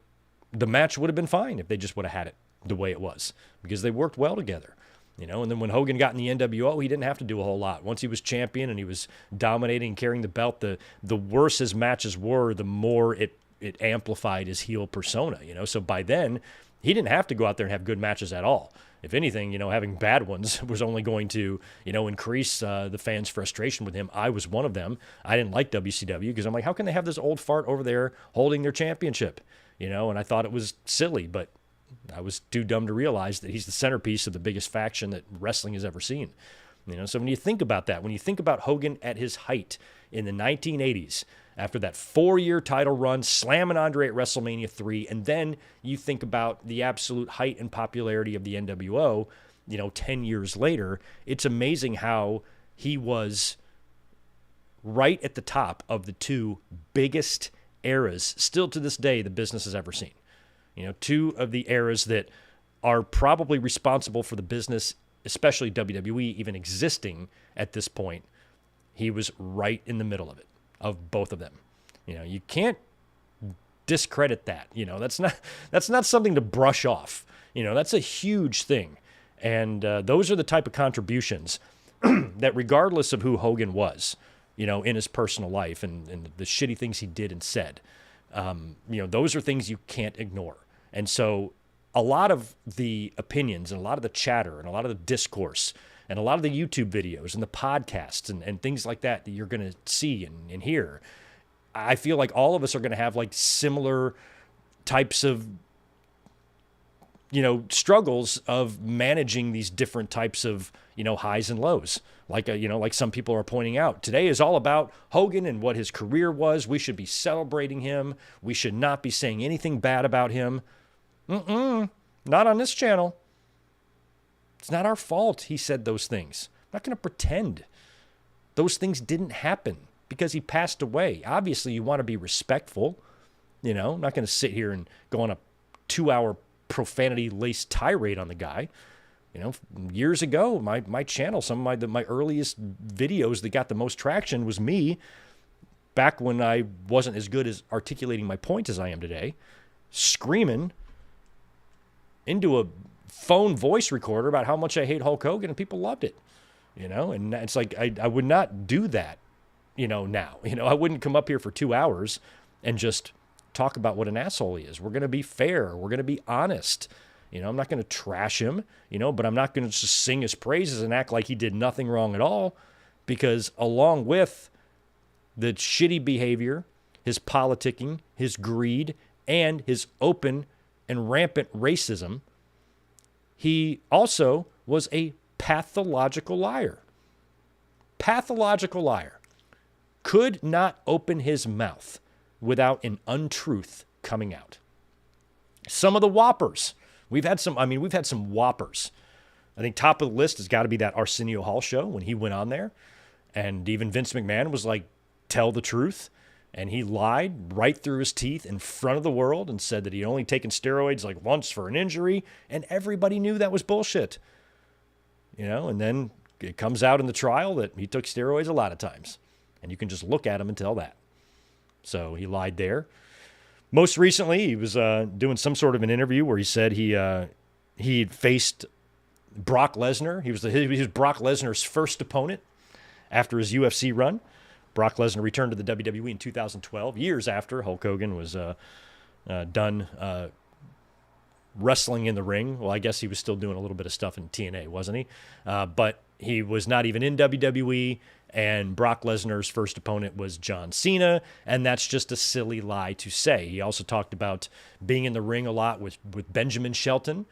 the match would have been fine if they just would have had it the way it was, because they worked well together. You know, and then when Hogan got in the NWO, he didn't have to do a whole lot. Once he was champion and he was dominating and carrying the belt, the worse his matches were, the more it amplified his heel persona, you know. So by then, he didn't have to go out there and have good matches at all. If anything, you know, having bad ones was only going to, you know, increase the fans' frustration with him. I was one of them. I didn't like WCW because I'm like, how can they have this old fart over there holding their championship? You know, and I thought it was silly, but I was too dumb to realize that he's the centerpiece of the biggest faction that wrestling has ever seen. You know, so when you think about that, when you think about Hogan at his height in the 1980s, after that 4-year title run, slamming Andre at WrestleMania 3, and then you think about the absolute height and popularity of the NWO, you know, 10 years later, it's amazing how he was right at the top of the two biggest eras, still to this day, the business has ever seen. You know, two of the eras that are probably responsible for the business, especially WWE, even existing at this point. He was right in the middle of it, of both of them. You know, you can't discredit that. You know, that's not something to brush off. You know, that's a huge thing. And those are the type of contributions that, regardless of who Hogan was, you know, in his personal life and the shitty things he did and said, you know, those are things you can't ignore. And so a lot of the opinions and a lot of the chatter and a lot of the discourse and a lot of the YouTube videos and the podcasts and things like that you're going to see and hear, I feel like all of us are going to have like similar types of, you know, struggles of managing these different types of, you know, highs and lows. Like, you know, like some people are pointing out, today is all about Hogan and what his career was. We should be celebrating him. We should not be saying anything bad about him. Not on this channel. It's not our fault he said those things. I'm not going to pretend those things didn't happen because he passed away. Obviously, you want to be respectful. You know, I'm not going to sit here and go on a 2-hour profanity-laced tirade on the guy. You know, years ago, my channel, some of my earliest videos that got the most traction was me back when I wasn't as good as articulating my point as I am today, screaming into a phone voice recorder about how much I hate Hulk Hogan, and people loved it. You know, and it's like I would not do that, you know, now. You know, I wouldn't come up here for 2 hours and just talk about what an asshole he is. We're going to be fair. We're going to be honest. You know, I'm not going to trash him, you know, but I'm not going to just sing his praises and act like he did nothing wrong at all, because along with the shitty behavior, his politicking, his greed, and his open and rampant racism, he also was a pathological liar. Pathological liar. Could not open his mouth without an untruth coming out. Some of the whoppers. We've had some whoppers. I think top of the list has got to be that Arsenio Hall show when he went on there. And even Vince McMahon was like, tell the truth. And he lied right through his teeth in front of the world and said that he'd only taken steroids like once for an injury. And everybody knew that was bullshit. You know, and then it comes out in the trial that he took steroids a lot of times. And you can just look at him and tell that. So he lied there. Most recently, he was doing some sort of an interview where he said he'd faced Brock Lesnar. He was Brock Lesnar's first opponent after his UFC run. Brock Lesnar returned to the WWE in 2012, years after Hulk Hogan was done wrestling in the ring. Well, I guess he was still doing a little bit of stuff in TNA, wasn't he? But he was not even in WWE, and Brock Lesnar's first opponent was John Cena, and that's just a silly lie to say. He also talked about being in the ring a lot with Benjamin Shelton,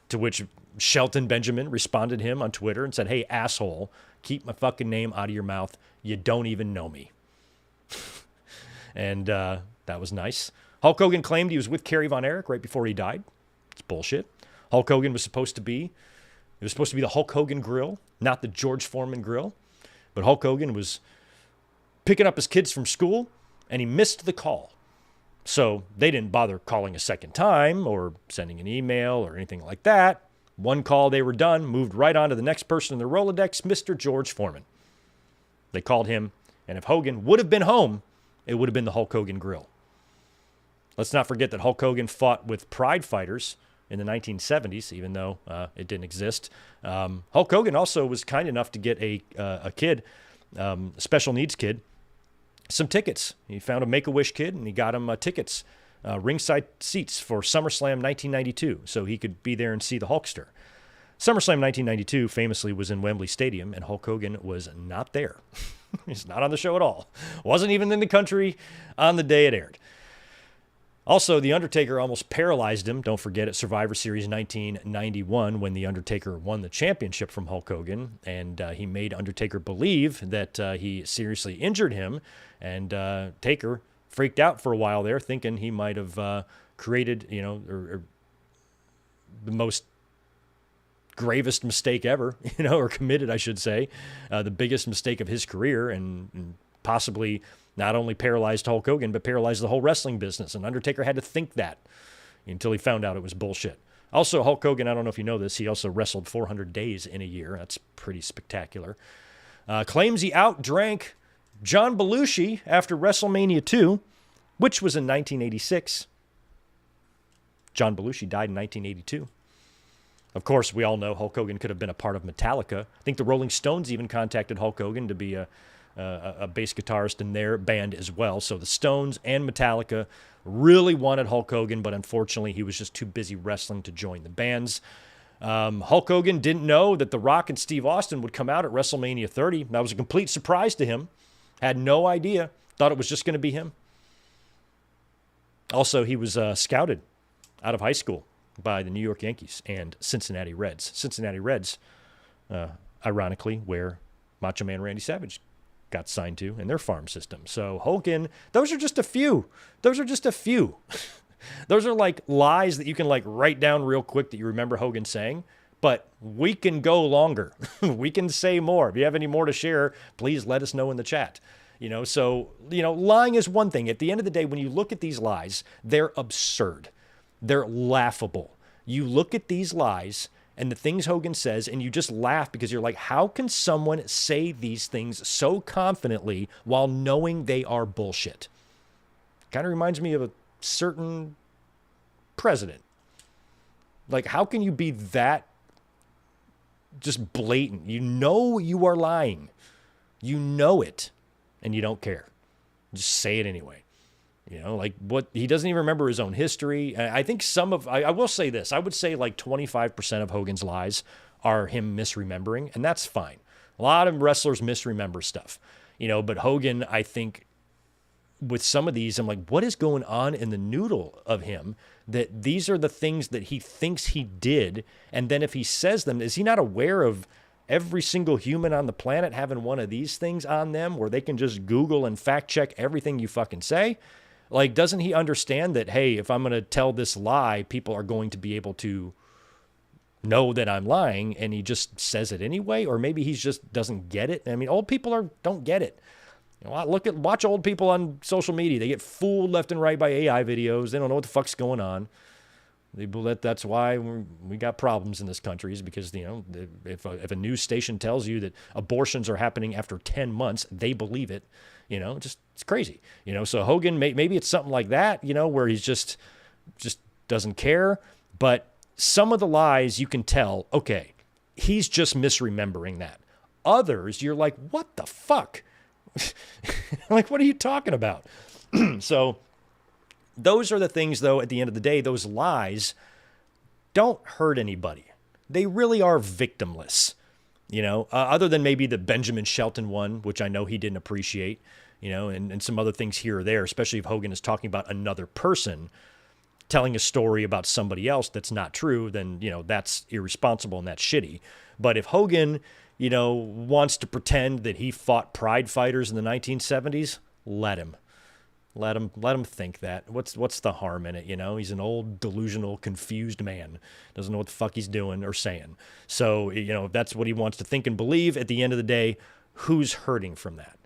to which Shelton Benjamin responded to him on Twitter and said, "Hey, asshole, keep my fucking name out of your mouth. You don't even know me." And that was nice. Hulk Hogan claimed he was with Kerry Von Erich right before he died. It's bullshit. Hulk Hogan was supposed to be the Hulk Hogan grill, not the George Foreman grill. But Hulk Hogan was picking up his kids from school, and he missed the call. So they didn't bother calling a second time or sending an email or anything like that. One call, they were done, moved right on to the next person in the Rolodex, Mr. George Foreman. They called him, and if Hogan would have been home, it would have been the Hulk Hogan grill. Let's not forget that Hulk Hogan fought with Pride Fighters in the 1970s, even though it didn't exist. Hulk Hogan also was kind enough to get a kid, a special needs kid, some tickets. He found a Make-A-Wish kid, and he got him tickets, ringside seats for SummerSlam 1992, so he could be there and see the Hulkster. SummerSlam 1992 famously was in Wembley Stadium, and Hulk Hogan was not there. He's not on the show at all. Wasn't even in the country on the day it aired. Also, The Undertaker almost paralyzed him. Don't forget at Survivor Series 1991 when The Undertaker won the championship from Hulk Hogan, and he made Undertaker believe that he seriously injured him, and Taker freaked out for a while there, thinking he might have created, or the most gravest mistake ever, or committed, I should say, the biggest mistake of his career, and possibly not only paralyzed Hulk Hogan, but paralyzed the whole wrestling business. And Undertaker had to think that until he found out it was bullshit. Also, Hulk Hogan, I don't know if you know this, he also wrestled 400 days in a year. That's pretty spectacular. Claims he outdrank John Belushi after WrestleMania 2, which was in 1986. John Belushi died in 1982. Of course, we all know Hulk Hogan could have been a part of Metallica. I think the Rolling Stones even contacted Hulk Hogan to be a bass guitarist in their band as well. So the Stones and Metallica really wanted Hulk Hogan, but unfortunately he was just too busy wrestling to join the bands. Hulk Hogan didn't know that The Rock and Steve Austin would come out at WrestleMania 30. That was a complete surprise to him. Had no idea. Thought it was just going to be him. Also, he was scouted out of high school by the New York Yankees and Cincinnati Reds. Cincinnati Reds, ironically, where Macho Man Randy Savage got signed to in their farm system. So Hogan, those are just a few. Those are like lies that you can like write down real quick that you remember Hogan saying, but we can go longer. We can say more. If you have any more to share, please let us know in the chat. Lying is one thing. At the end of the day, when you look at these lies, they're absurd. They're laughable. You look at these lies and the things Hogan says, and you just laugh because you're like, how can someone say these things so confidently while knowing they are bullshit? Kind of reminds me of a certain president. Like, how can you be that just blatant? You know you are lying. You know it, and you don't care. Just say it anyway. What he doesn't even remember his own history. I think I will say this. I would say like 25% of Hogan's lies are him misremembering, and that's fine. A lot of wrestlers misremember stuff, but Hogan, I think with some of these, I'm like, what is going on in the noodle of him that these are the things that he thinks he did? And then if he says them, is he not aware of every single human on the planet having one of these things on them where they can just Google and fact check everything you fucking say? Like, doesn't he understand that, hey, if I'm going to tell this lie, people are going to be able to know that I'm lying, and he just says it anyway? Or maybe he just doesn't get it. I mean, old people don't get it. Watch old people on social media. They get fooled left and right by AI videos. They don't know what the fuck's going on. That's why we got problems in this country, is because, if a news station tells you that abortions are happening after 10 months, they believe it. It's crazy. So Hogan, maybe it's something like that, where he's just doesn't care. But some of the lies you can tell, okay, he's just misremembering that. Others, you're like, what the fuck? Like, what are you talking about? So those are the things, though, at the end of the day, those lies, don't hurt anybody. They really are victimless, other than maybe the Benjamin Shelton one, which I know he didn't appreciate, and some other things here or there, especially if Hogan is talking about another person telling a story about somebody else that's not true, then, that's irresponsible and that's shitty. But if Hogan, wants to pretend that he fought pride fighters in the 1970s, let him. Let him think that. What's the harm in it? He's an old, delusional, confused man. Doesn't know what the fuck he's doing or saying. So, if that's what he wants to think and believe, at the end of the day, who's hurting from that?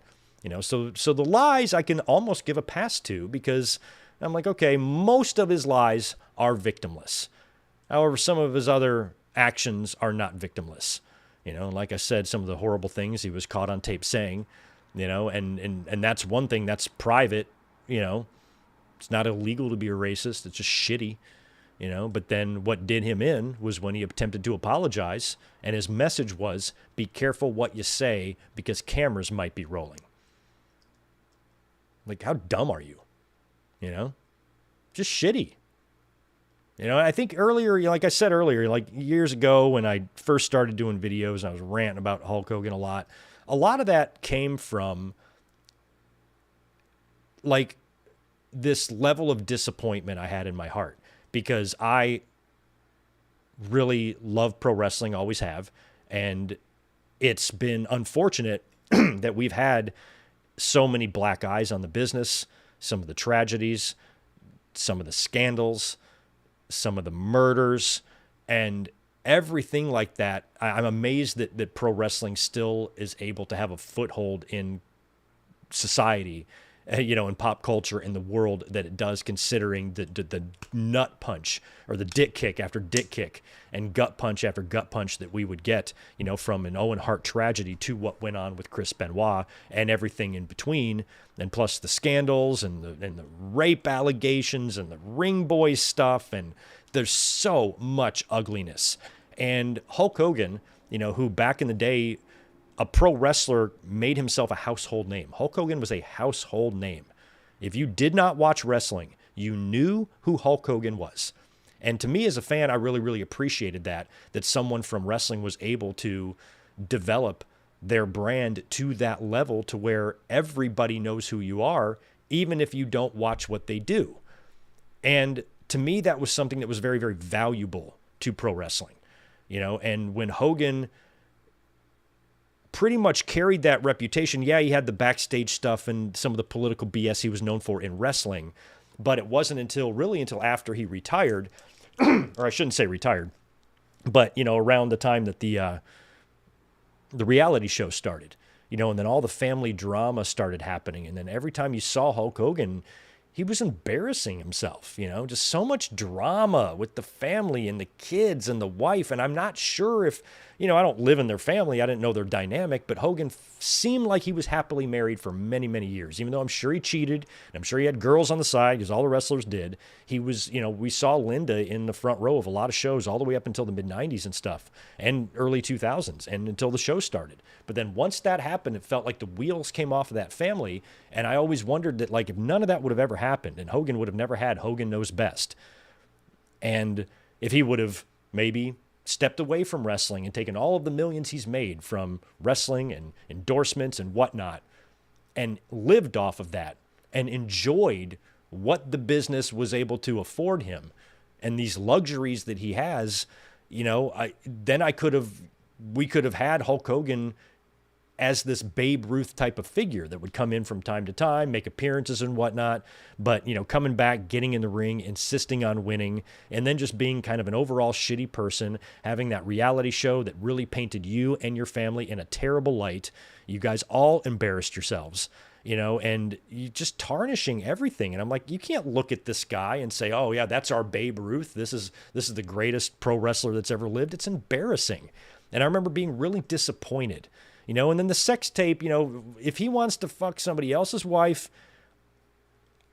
So the lies I can almost give a pass to, because I'm like, okay, most of his lies are victimless. However, some of his other actions are not victimless. Like I said, some of the horrible things he was caught on tape saying, and that's one thing that's private. It's not illegal to be a racist. It's just shitty, but then what did him in was when he attempted to apologize, and his message was, be careful what you say because cameras might be rolling. Like, how dumb are you? Just shitty. I think earlier, like I said earlier, like years ago when I first started doing videos, I was ranting about Hulk Hogan a lot of that came from like this level of disappointment I had in my heart, because I really love pro wrestling, always have. And it's been unfortunate that we've had so many black eyes on the business, some of the tragedies, some of the scandals, some of the murders, and everything like that. I'm amazed that pro wrestling still is able to have a foothold in society, in pop culture, in the world that it does, considering the nut punch or the dick kick after dick kick and gut punch after gut punch that we would get, from an Owen Hart tragedy to what went on with Chris Benoit and everything in between. And plus the scandals and the rape allegations and the ring boy stuff. And there's so much ugliness. And Hulk Hogan, who back in the day, a pro wrestler, made himself a household name. Hulk Hogan was a household name. If you did not watch wrestling, you knew who Hulk Hogan was. And to me as a fan, I really, really appreciated that someone from wrestling was able to develop their brand to that level to where everybody knows who you are, even if you don't watch what they do. And to me, that was something that was very, very valuable to pro wrestling. And when Hogan pretty much carried that reputation. Yeah, he had the backstage stuff and some of the political BS he was known for in wrestling, but it wasn't until after he retired, or I shouldn't say retired, but, around the time that the reality show started, and then all the family drama started happening. And then every time you saw Hulk Hogan, he was embarrassing himself, just so much drama with the family and the kids and the wife. And I'm not sure if, I don't live in their family. I didn't know their dynamic, but Hogan seemed like he was happily married for many, many years, even though I'm sure he cheated. And I'm sure he had girls on the side, because all the wrestlers did. He was, we saw Linda in the front row of a lot of shows all the way up until the mid 90s and stuff, and early 2000s, and until the show started. But then once that happened, it felt like the wheels came off of that family. And I always wondered that, like, if none of that would have ever happened, and Hogan would have never had Hogan Knows Best, and if he would have maybe stepped away from wrestling and taken all of the millions he's made from wrestling and endorsements and whatnot, and lived off of that and enjoyed what the business was able to afford him and these luxuries that he has, we could have had Hulk Hogan as this Babe Ruth type of figure that would come in from time to time, make appearances and whatnot, but, coming back, getting in the ring, insisting on winning, and then just being kind of an overall shitty person, having that reality show that really painted you and your family in a terrible light. You guys all embarrassed yourselves, and you just tarnishing everything. And I'm like, you can't look at this guy and say, oh yeah, that's our Babe Ruth. This is the greatest pro wrestler that's ever lived. It's embarrassing. And I remember being really disappointed. And then the sex tape, if he wants to fuck somebody else's wife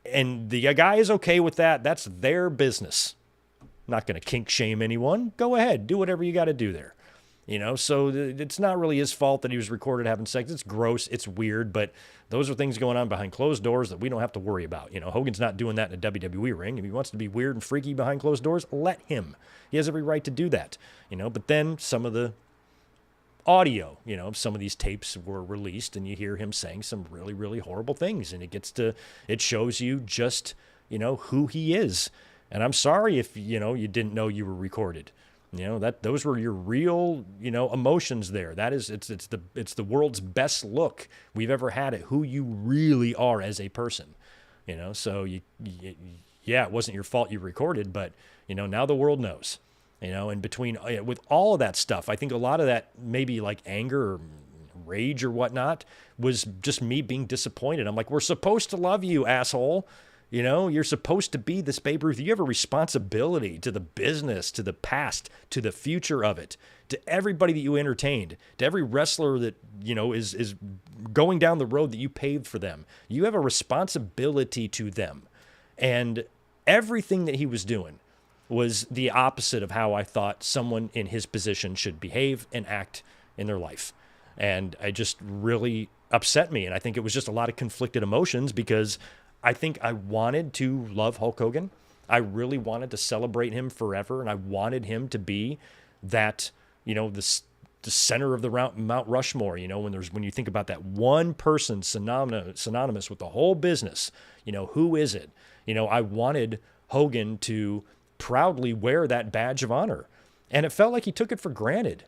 and the guy is okay with that, that's their business. I'm not going to kink shame anyone. Go ahead. Do whatever you got to do there. So it's not really his fault that he was recorded having sex. It's gross. It's weird, but those are things going on behind closed doors that we don't have to worry about. Hogan's not doing that in a WWE ring. If he wants to be weird and freaky behind closed doors, let him. He has every right to do that, but then some of the audio, some of these tapes were released and you hear him saying some really, really horrible things, and it shows you just, who he is. And I'm sorry if, you didn't know you were recorded. Those were your real, emotions there. It's the world's best look we've ever had at who you really are as a person. So yeah, it wasn't your fault you recorded, but now the world knows. And between with all of that stuff, I think a lot of that maybe like anger or rage or whatnot was just me being disappointed. I'm like, we're supposed to love you, asshole. You're supposed to be this Babe Ruth. You have a responsibility to the business, to the past, to the future of it, to everybody that you entertained, to every wrestler that, is going down the road that you paved for them. You have a responsibility to them. And everything that he was doing was the opposite of how I thought someone in his position should behave and act in their life. And it just really upset me. And I think it was just a lot of conflicted emotions because I think I wanted to love Hulk Hogan. I really wanted to celebrate him forever. And I wanted him to be that, the center of the Mount Rushmore, when you think about that one person synonymous with the whole business, who is it? I wanted Hogan to proudly wear that badge of honor. And it felt like he took it for granted.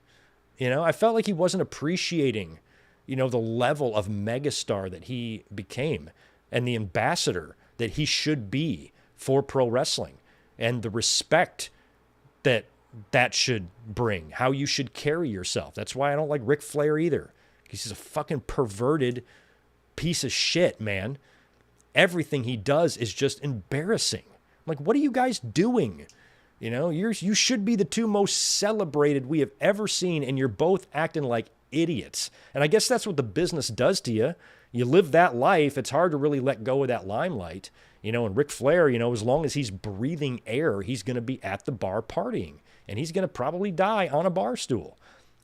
I felt like he wasn't appreciating, the level of megastar that he became and the ambassador that he should be for pro wrestling and the respect that should bring, how you should carry yourself. That's why I don't like Ric Flair either. Because he's a fucking perverted piece of shit, man. Everything he does is just embarrassing. Like, what are you guys doing? You should be the two most celebrated we have ever seen, and you're both acting like idiots. And I guess that's what the business does to you. You live that life, it's hard to really let go of that limelight. And Ric Flair, as long as he's breathing air, he's going to be at the bar partying. And he's going to probably die on a bar stool.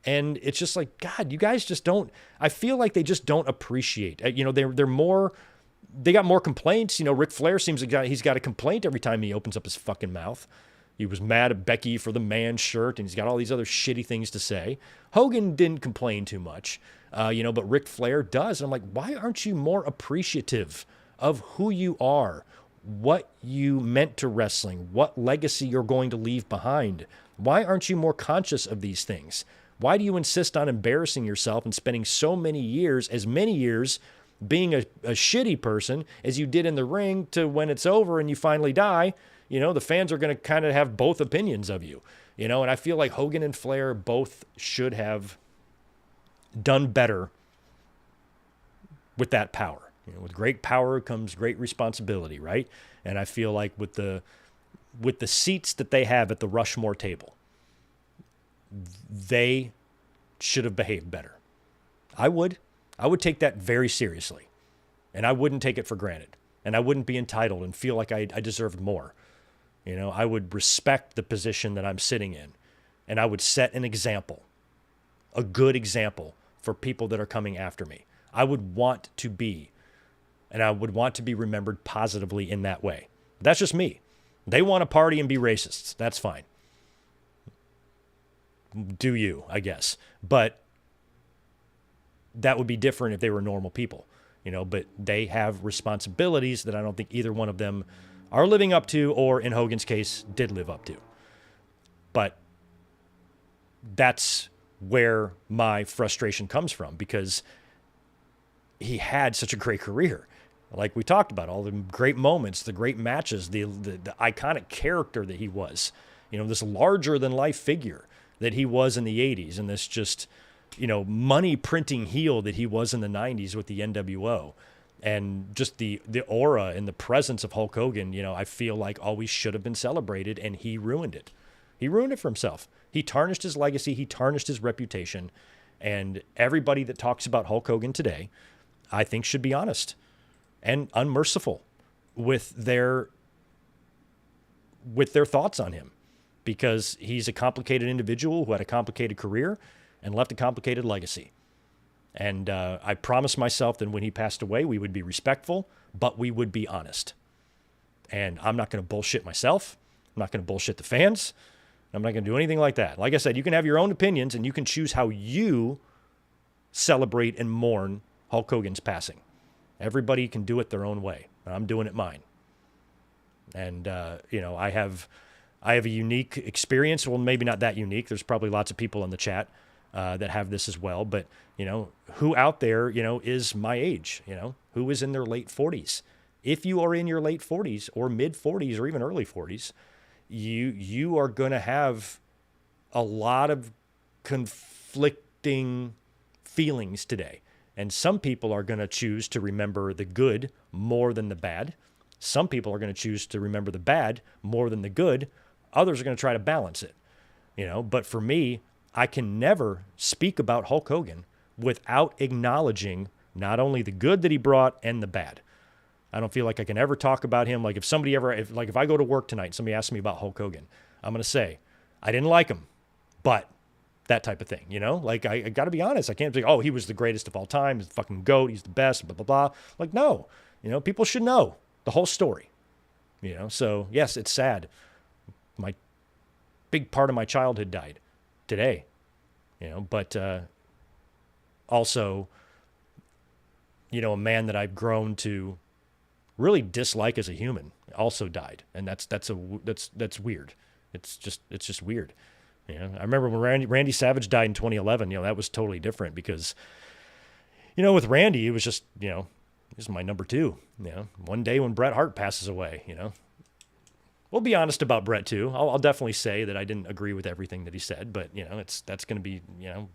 And it's just like, God, you guys just don't, I feel like they just don't appreciate. They're more, they got more complaints. Ric Flair seems like he's got a complaint every time he opens up his fucking mouth. He was mad at Becky for the man shirt, and he's got all these other shitty things to say. Hogan didn't complain too much, but Ric Flair does. And I'm like, why aren't you more appreciative of who you are, what you meant to wrestling, what legacy you're going to leave behind? Why aren't you more conscious of these things? Why do you insist on embarrassing yourself and spending so many years being a shitty person as you did in the ring to when it's over and you finally die? The fans are going to kind of have both opinions of you, and I feel like Hogan and Flair both should have done better with that power. With great power comes great responsibility, right? And I feel like with the seats that they have at the Rushmore table, they should have behaved better. I would take that very seriously, and I wouldn't take it for granted, and I wouldn't be entitled and feel like I deserved more. I would respect the position that I'm sitting in, and I would set an example, a good example for people that are coming after me. I would want to be, and I would want to be remembered positively in that way. That's just me. They want to party and be racists. That's fine. Do you, I guess. But that would be different if they were normal people, but they have responsibilities that I don't think either one of them are living up to, or in Hogan's case, did live up to. But that's where my frustration comes from, because he had such a great career. Like we talked about, all the great moments, the great matches, the iconic character that he was, this larger than life figure that he was in the 80s, and this just, money printing heel that he was in the 90s with the NWO. And just the aura and the presence of Hulk Hogan, I feel like always should have been celebrated, and he ruined it. He ruined it for himself. He tarnished his legacy. He tarnished his reputation. And everybody that talks about Hulk Hogan today, I think, should be honest and unmerciful with their thoughts on him, because he's a complicated individual who had a complicated career. and left a complicated legacy. And I promised myself that when he passed away, we would be respectful, but we would be honest. And I'm not going to bullshit myself. I'm not going to bullshit the fans. I'm not going to do anything like that. Like I said, you can have your own opinions, and you can choose how you celebrate and mourn Hulk Hogan's passing. Everybody can do it their own way. I'm doing it mine. And, I have a unique experience. Well, maybe not that unique. There's probably lots of people in the chat that have this as well. But, who out there, is my age, who is in their late 40s? If you are in your late 40s or mid 40s or even early 40s, you are going to have a lot of conflicting feelings today. And some people are going to choose to remember the good more than the bad. Some people are going to choose to remember the bad more than the good. Others are going to try to balance it, But for me, I can never speak about Hulk Hogan without acknowledging not only the good that he brought and the bad. I don't feel like I can ever talk about him. Like if I go to work tonight and somebody asks me about Hulk Hogan, I'm going to say, I didn't like him, but that type of thing, Like I got to be honest. I can't say, oh, he was the greatest of all time. He's the fucking GOAT. He's the best, blah, blah, blah. Like, no, people should know the whole story, So yes, it's sad. My big part of my childhood died today, but also, a man that I've grown to really dislike as a human also died. And that's weird. It's just weird. I remember when Randy Savage died in 2011, that was totally different because, with Randy, it was just, this is my number two, one day when Bret Hart passes away, we'll be honest about Bret too. I'll definitely say that I didn't agree with everything that he said, but that's going to be,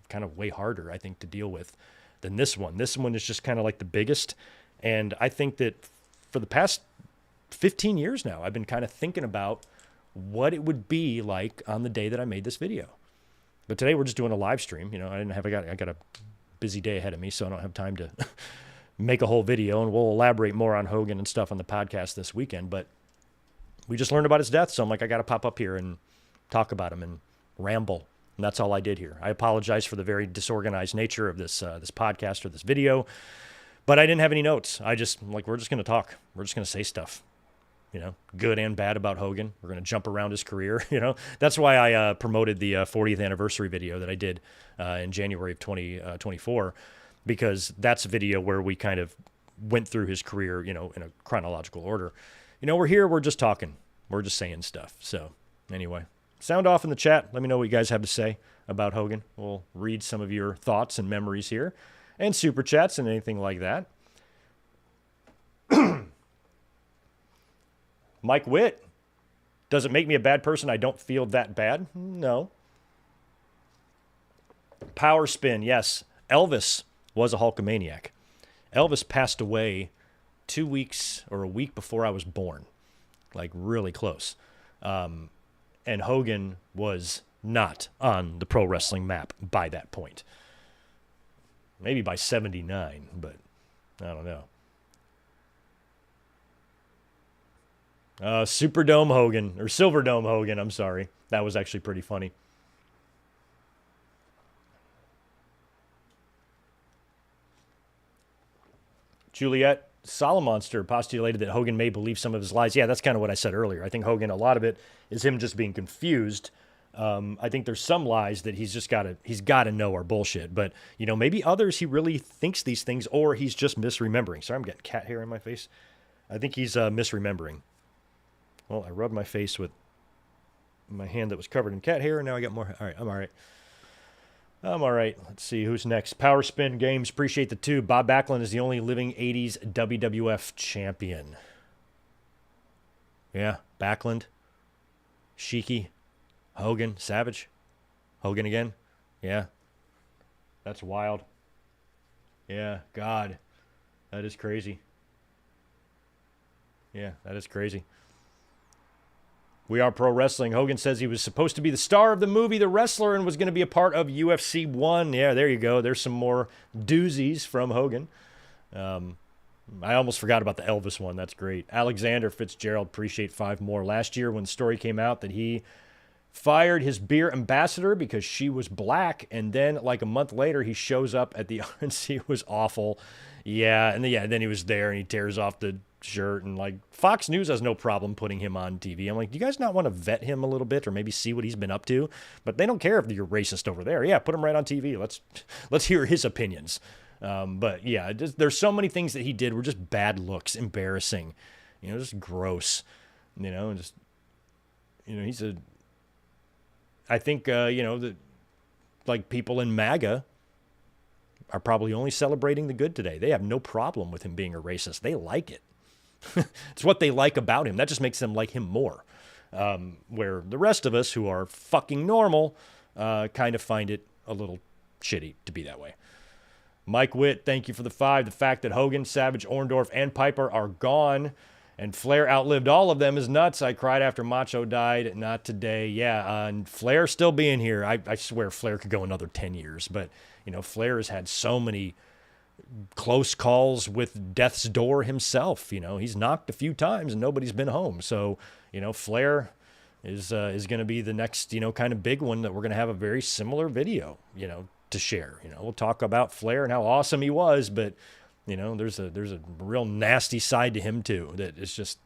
kind of way harder, I think, to deal with than this one. This one is just kind of like the biggest. And I think that for the past 15 years now, I've been kind of thinking about what it would be like on the day that I made this video. But today we're just doing a live stream. I got a busy day ahead of me, so I don't have time to make a whole video, and we'll elaborate more on Hogan and stuff on the podcast this weekend. But we just learned about his death, so I'm like, I got to pop up here and talk about him and ramble. And that's all I did here. I apologize for the very disorganized nature of this podcast or this video, but I didn't have any notes. We're just going to talk. We're just going to say stuff, good and bad about Hogan. We're going to jump around his career, That's why I promoted the 40th anniversary video that I did in January of 2024, because that's a video where we kind of went through his career, in a chronological order. We're here, we're just talking. We're just saying stuff. So anyway, sound off in the chat. Let me know what you guys have to say about Hogan. We'll read some of your thoughts and memories here, and super chats and anything like that. Mike Witt, does it make me a bad person? I don't feel that bad. No. Power spin, yes. Elvis was a Hulkamaniac. Elvis passed away 2 weeks or a week before I was born, like really close. And Hogan was not on the pro wrestling map by that point. Maybe by 79, but I don't know. Superdome Hogan, or Silverdome Hogan, I'm sorry. That was actually pretty funny. Juliet Solomonster postulated that Hogan may believe some of his lies. Yeah, that's kind of what I said earlier. I think Hogan, a lot of it is him just being confused. I think there's some lies that he's got to know are bullshit. But, maybe others he really thinks these things, or he's just misremembering. Sorry, I'm getting cat hair in my face. I think he's misremembering. Well, I rubbed my face with my hand that was covered in cat hair, and now I got more. All right, I'm all right. I'm all right. Let's see who's next. Power Spin Games. Appreciate the two. Bob Backlund is the only living 80s WWF champion. Yeah, Backlund, Sheiky, Hogan, Savage, Hogan again. Yeah, that's wild. Yeah, God, that is crazy. Yeah, that is crazy. We Are Pro Wrestling. Hogan says he was supposed to be the star of the movie The Wrestler and was going to be a part of UFC 1. Yeah, there you go. There's some more doozies from Hogan. I almost forgot about the Elvis one. That's great. Alexander Fitzgerald, appreciate 5 more. Last year when the story came out that he fired his beer ambassador because she was black, and then like a month later he shows up at the RNC. It was awful. Yeah, and then he was there and he tears off the shirt, and like Fox News has no problem putting him on TV. I'm like, do you guys not want to vet him a little bit or maybe see what he's been up to? But they don't care if you're racist over there. Yeah, put him right on TV. Let's hear his opinions. But yeah, there's so many things that he did were just bad looks, embarrassing, just gross, and just, I think, that like people in MAGA are probably only celebrating the good today. They have no problem with him being a racist. They like it. It's what they like about him. That just makes them like him more. Where the rest of us who are fucking normal kind of find it a little shitty to be that way. Mike Witt, thank you for the 5. The fact that Hogan, Savage, Orndorff, and Piper are gone and Flair outlived all of them is nuts. I cried after Macho died. Not today. Yeah, and Flair still being here. I swear Flair could go another 10 years. But, Flair has had so many close calls with death's door himself. He's knocked a few times and nobody's been home. So, Flair is going to be the next, kind of big one that we're going to have a very similar video, to share. We'll talk about Flair and how awesome he was, but there's a real nasty side to him too that is just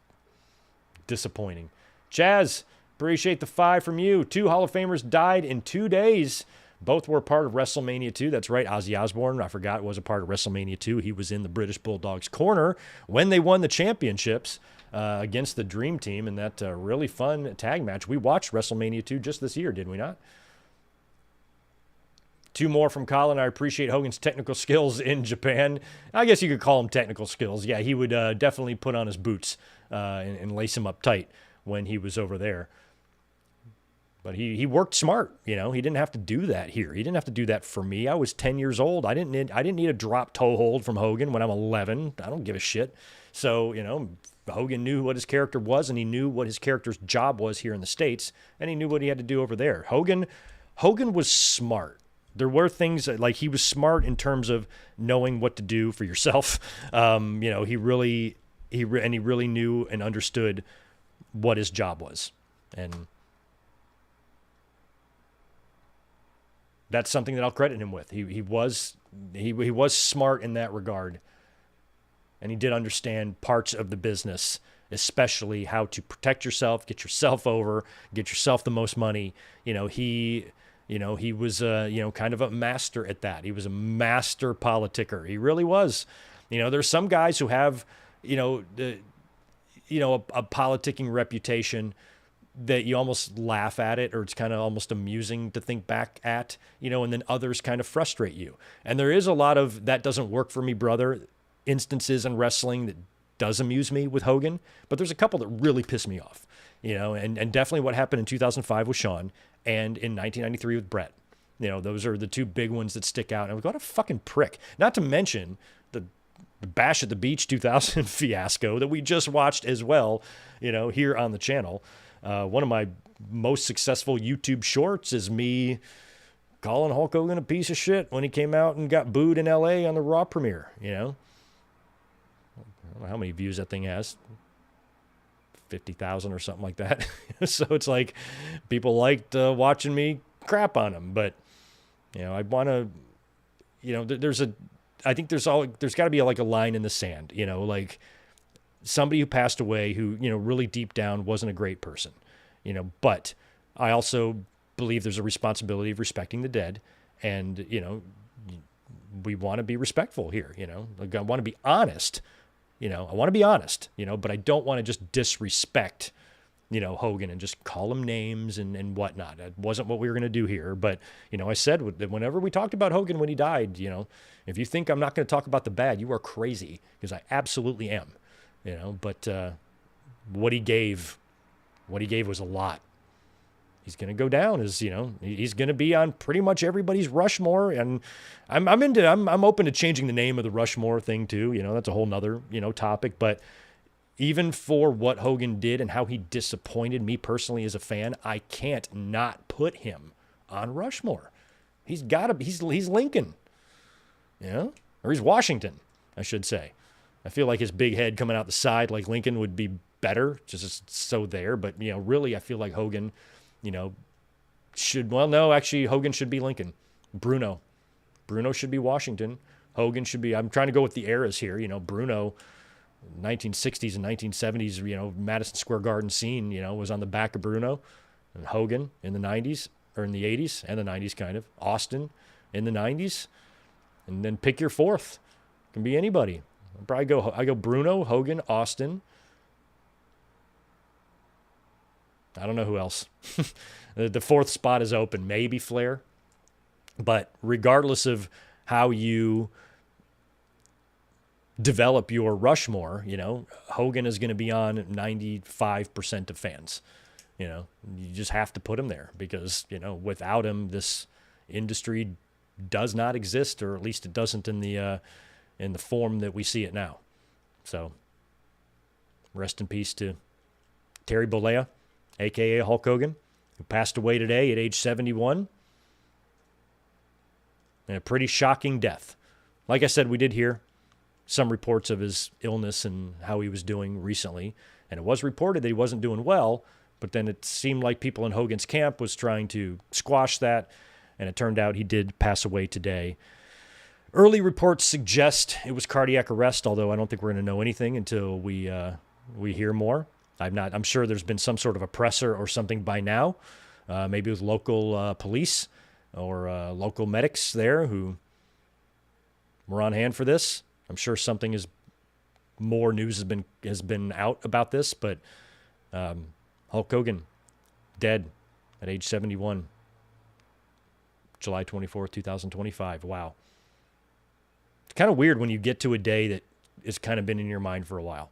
disappointing. Chaz, appreciate the 5 from you. 2 Hall of Famers died in 2 days. Both were part of WrestleMania 2. That's right, Ozzy Osbourne, I forgot, was a part of WrestleMania 2. He was in the British Bulldogs corner when they won the championships against the Dream Team in that really fun tag match. We watched WrestleMania 2 just this year, did we not? 2 more from Colin. I appreciate Hogan's technical skills in Japan. I guess you could call them technical skills. Yeah, he would definitely put on his boots and lace them up tight when he was over there. But he worked smart, He didn't have to do that here. He didn't have to do that for me. I was 10 years old. I didn't need a drop toe hold from Hogan when I'm 11. I don't give a shit. So, Hogan knew what his character was, and he knew what his character's job was here in the States, and he knew what he had to do over there. Hogan was smart. There were things like he was smart in terms of knowing what to do for yourself. He really knew and understood what his job was. And that's something that I'll credit him with. He was smart in that regard. And he did understand parts of the business, especially how to protect yourself, get yourself over, get yourself the most money. He was, kind of a master at that. He was a master politicker. He really was. There's some guys who have, a politicking reputation that you almost laugh at it, or it's kind of almost amusing to think back at, and then others kind of frustrate you. And there is a lot of that doesn't work for me, brother, instances in wrestling that does amuse me with Hogan, but there's a couple that really piss me off, and definitely what happened in 2005 with Shawn and in 1993 with Brett. Those are the 2 big ones that stick out. And we got a fucking prick. Not to mention the Bash at the Beach 2000 fiasco that we just watched as well, here on the channel. One of my most successful YouTube shorts is me calling Hulk Hogan a piece of shit when he came out and got booed in LA on the Raw premiere, I don't know how many views that thing has. 50,000 or something like that. So it's like people liked watching me crap on him, but I want to, I think there's got to be like a line in the sand, like somebody who passed away who, really deep down wasn't a great person, but I also believe there's a responsibility of respecting the dead, and, we want to be respectful here, like I want to be honest. I want to be honest, but I don't want to just disrespect, Hogan and just call him names and whatnot. That wasn't what we were going to do here. But, I said that whenever we talked about Hogan when he died, if you think I'm not going to talk about the bad, you are crazy, because I absolutely am, but what he gave was a lot. He's going to go down as, he's going to be on pretty much everybody's Rushmore. And I'm open to changing the name of the Rushmore thing too. That's a whole nother, topic. But even for what Hogan did and how he disappointed me personally as a fan, I can't not put him on Rushmore. He's Lincoln, or he's Washington, I should say. I feel like his big head coming out the side like Lincoln would be better, just so there. But, really, I feel like Hogan, No, actually, Hogan should be Lincoln. Bruno should be Washington. Hogan should be, I'm trying to go with the eras here. Bruno, 1960s and 1970s, Madison Square Garden scene, was on the back of Bruno. And Hogan in the 90s, or in the 80s and the 90s kind of. Austin in the 90s. And then pick your fourth. Can be anybody. I go Bruno, Hogan, Austin. I don't know who else. The fourth spot is open. Maybe Flair. But regardless of how you develop your Rushmore, Hogan is going to be on 95% of fans. You just have to put him there because, without him, this industry does not exist, or at least it doesn't in the form that we see it now. So rest in peace to Terry Bollea, a.k.a. Hulk Hogan, who passed away today at age 71. And a pretty shocking death. Like I said, we did hear some reports of his illness and how he was doing recently. And it was reported that he wasn't doing well, but then it seemed like people in Hogan's camp was trying to squash that, and it turned out he did pass away today. Early reports suggest it was cardiac arrest, although I don't think we're going to know anything until we hear more. I'm sure there's been some sort of oppressor or something by now, maybe with local police or local medics there who were on hand for this. I'm sure something more news has been out about this, but Hulk Hogan, dead at age 71, July 24th, 2025. Wow. It's kind of weird when you get to a day that has kind of been in your mind for a while.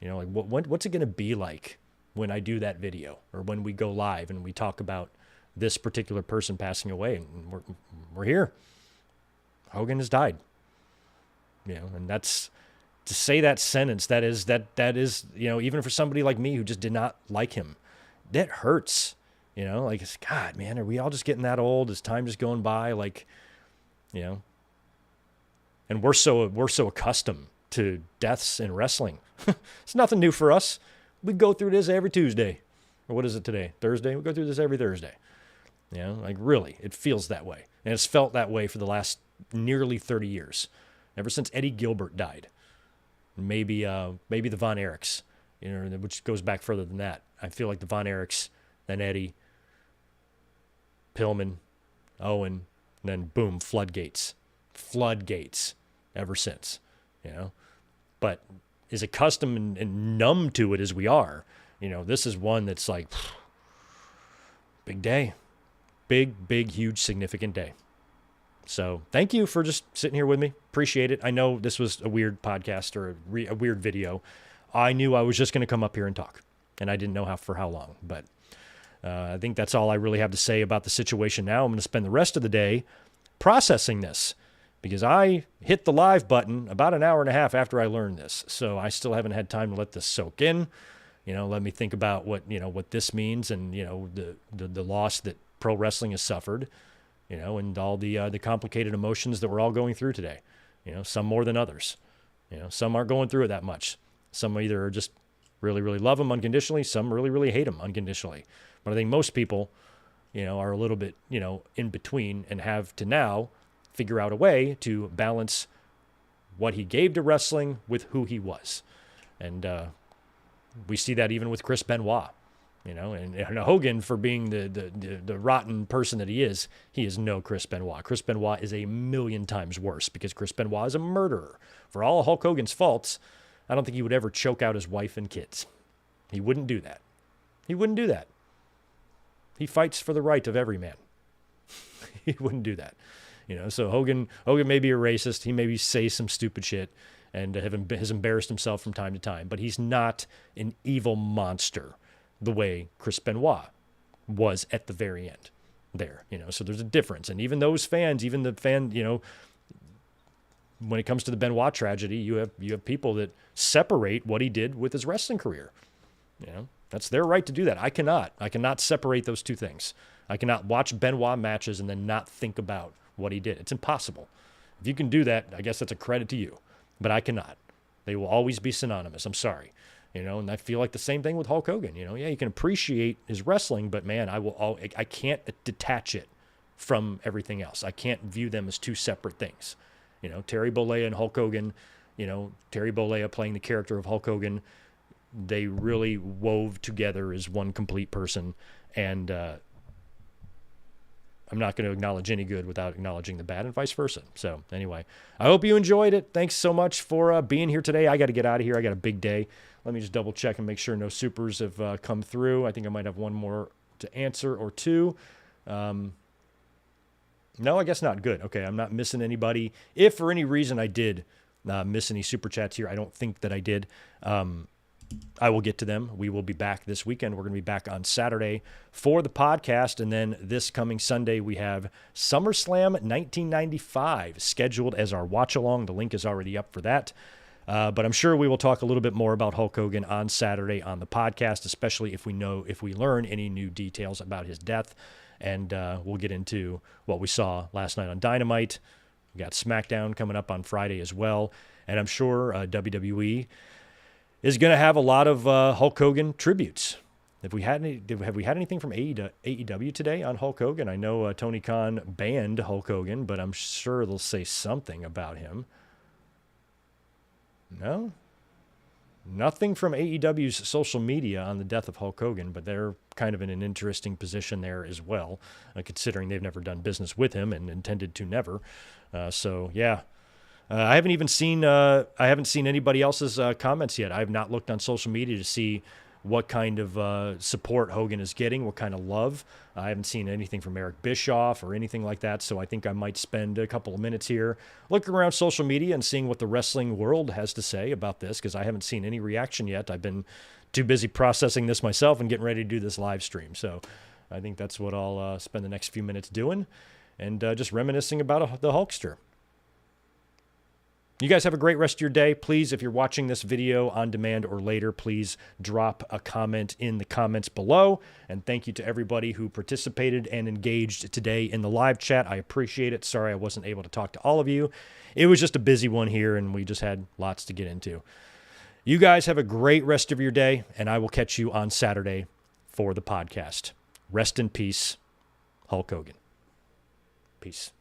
Like what's it going to be like when I do that video or when we go live and we talk about this particular person passing away, and we're here. Hogan has died. And that's, to say that sentence, that is, even for somebody like me who just did not like him, that hurts, like, God, man, are we all just getting that old? Is time just going by? Like, and we're so accustomed to deaths in wrestling. It's nothing new for us. We go through this every Tuesday. Or what is it today? Thursday? We go through this every Thursday. Like really, it feels that way. And it's felt that way for the last nearly 30 years. Ever since Eddie Gilbert died. Maybe the Von Erichs, which goes back further than that. I feel like the Von Erichs, then Eddie, Pillman, Owen, then boom, floodgates ever since, But as accustomed and numb to it as we are, this is one that's like, big day. Big, huge, significant day. So thank you for just sitting here with me. Appreciate it. I know this was a weird podcast or a weird video. I knew I was just going to come up here and talk, and I didn't know for how long. But I think that's all I really have to say about the situation now. I'm going to spend the rest of the day processing this because I hit the live button about an hour and a half after I learned this. So I still haven't had time to let this soak in. Let me think about what this means and, the loss that pro wrestling has suffered. And all the complicated emotions that we're all going through today. Some more than others. Some aren't going through it that much. Some either just really, really love them unconditionally. Some really, really hate them unconditionally. But I think most people, are a little bit, in between and have to now figure out a way to balance what he gave to wrestling with who he was. And we see that even with Chris Benoit. And Hogan, for being the rotten person that he is no Chris Benoit. Chris Benoit is a million times worse because Chris Benoit is a murderer. For all of Hulk Hogan's faults, I don't think he would ever choke out his wife and kids. He wouldn't do that. He fights for the right of every man. He wouldn't do that. So Hogan may be a racist. He maybe say some stupid shit and has embarrassed himself from time to time, but he's not an evil monster the way Chris Benoit was at the very end there, so there's a difference. And even those fans, even the fan, when it comes to the Benoit tragedy, you have people that separate what he did with his wrestling career. That's their right to do that. I cannot separate those two things. I cannot watch Benoit matches and then not think about what he did. It's impossible. If you can do that, I guess that's a credit to you, but I cannot. They will always be synonymous. I'm sorry. And I feel like the same thing with Hulk Hogan. Yeah, you can appreciate his wrestling, but man, I can't detach it from everything else. I can't view them as two separate things. Terry Bollea and Hulk Hogan, Terry Bollea playing the character of Hulk Hogan, they really wove together as one complete person. And I'm not going to acknowledge any good without acknowledging the bad, and vice versa. So anyway, I hope you enjoyed it. Thanks so much for being here today. I got to get out of here. I got a big day. Let me just double check and make sure no supers have come through. I think I might have one more to answer or two. No, I guess not. Good. Okay, I'm not missing anybody. If for any reason I did miss any super chats here, I don't think that I did. I will get to them. We will be back this weekend. We're going to be back on Saturday for the podcast. And then this coming Sunday, we have SummerSlam 1995 scheduled as our watch along. The link is already up for that. But I'm sure we will talk a little bit more about Hulk Hogan on Saturday on the podcast, especially if we learn any new details about his death. And we'll get into what we saw last night on Dynamite. We got SmackDown coming up on Friday as well. And I'm sure WWE is going to have a lot of Hulk Hogan tributes. Have we had anything from AEW today on Hulk Hogan? I know Tony Khan banned Hulk Hogan, but I'm sure they'll say something about him. No? Nothing from AEW's social media on the death of Hulk Hogan, but they're kind of in an interesting position there as well, considering they've never done business with him and intended to never. So, yeah. I haven't seen anybody else's comments yet. I have not looked on social media to see what kind of support Hogan is getting, what kind of love. I haven't seen anything from Eric Bischoff or anything like that, so I think I might spend a couple of minutes here looking around social media and seeing what the wrestling world has to say about this, because I haven't seen any reaction yet. I've been too busy processing this myself and getting ready to do this live stream. So I think that's what I'll spend the next few minutes doing, and just reminiscing about the Hulkster. You guys have a great rest of your day. Please, if you're watching this video on demand or later, please drop a comment in the comments below. And thank you to everybody who participated and engaged today in the live chat. I appreciate it. Sorry I wasn't able to talk to all of you. It was just a busy one here, and we just had lots to get into. You guys have a great rest of your day, and I will catch you on Saturday for the podcast. Rest in peace, Hulk Hogan. Peace.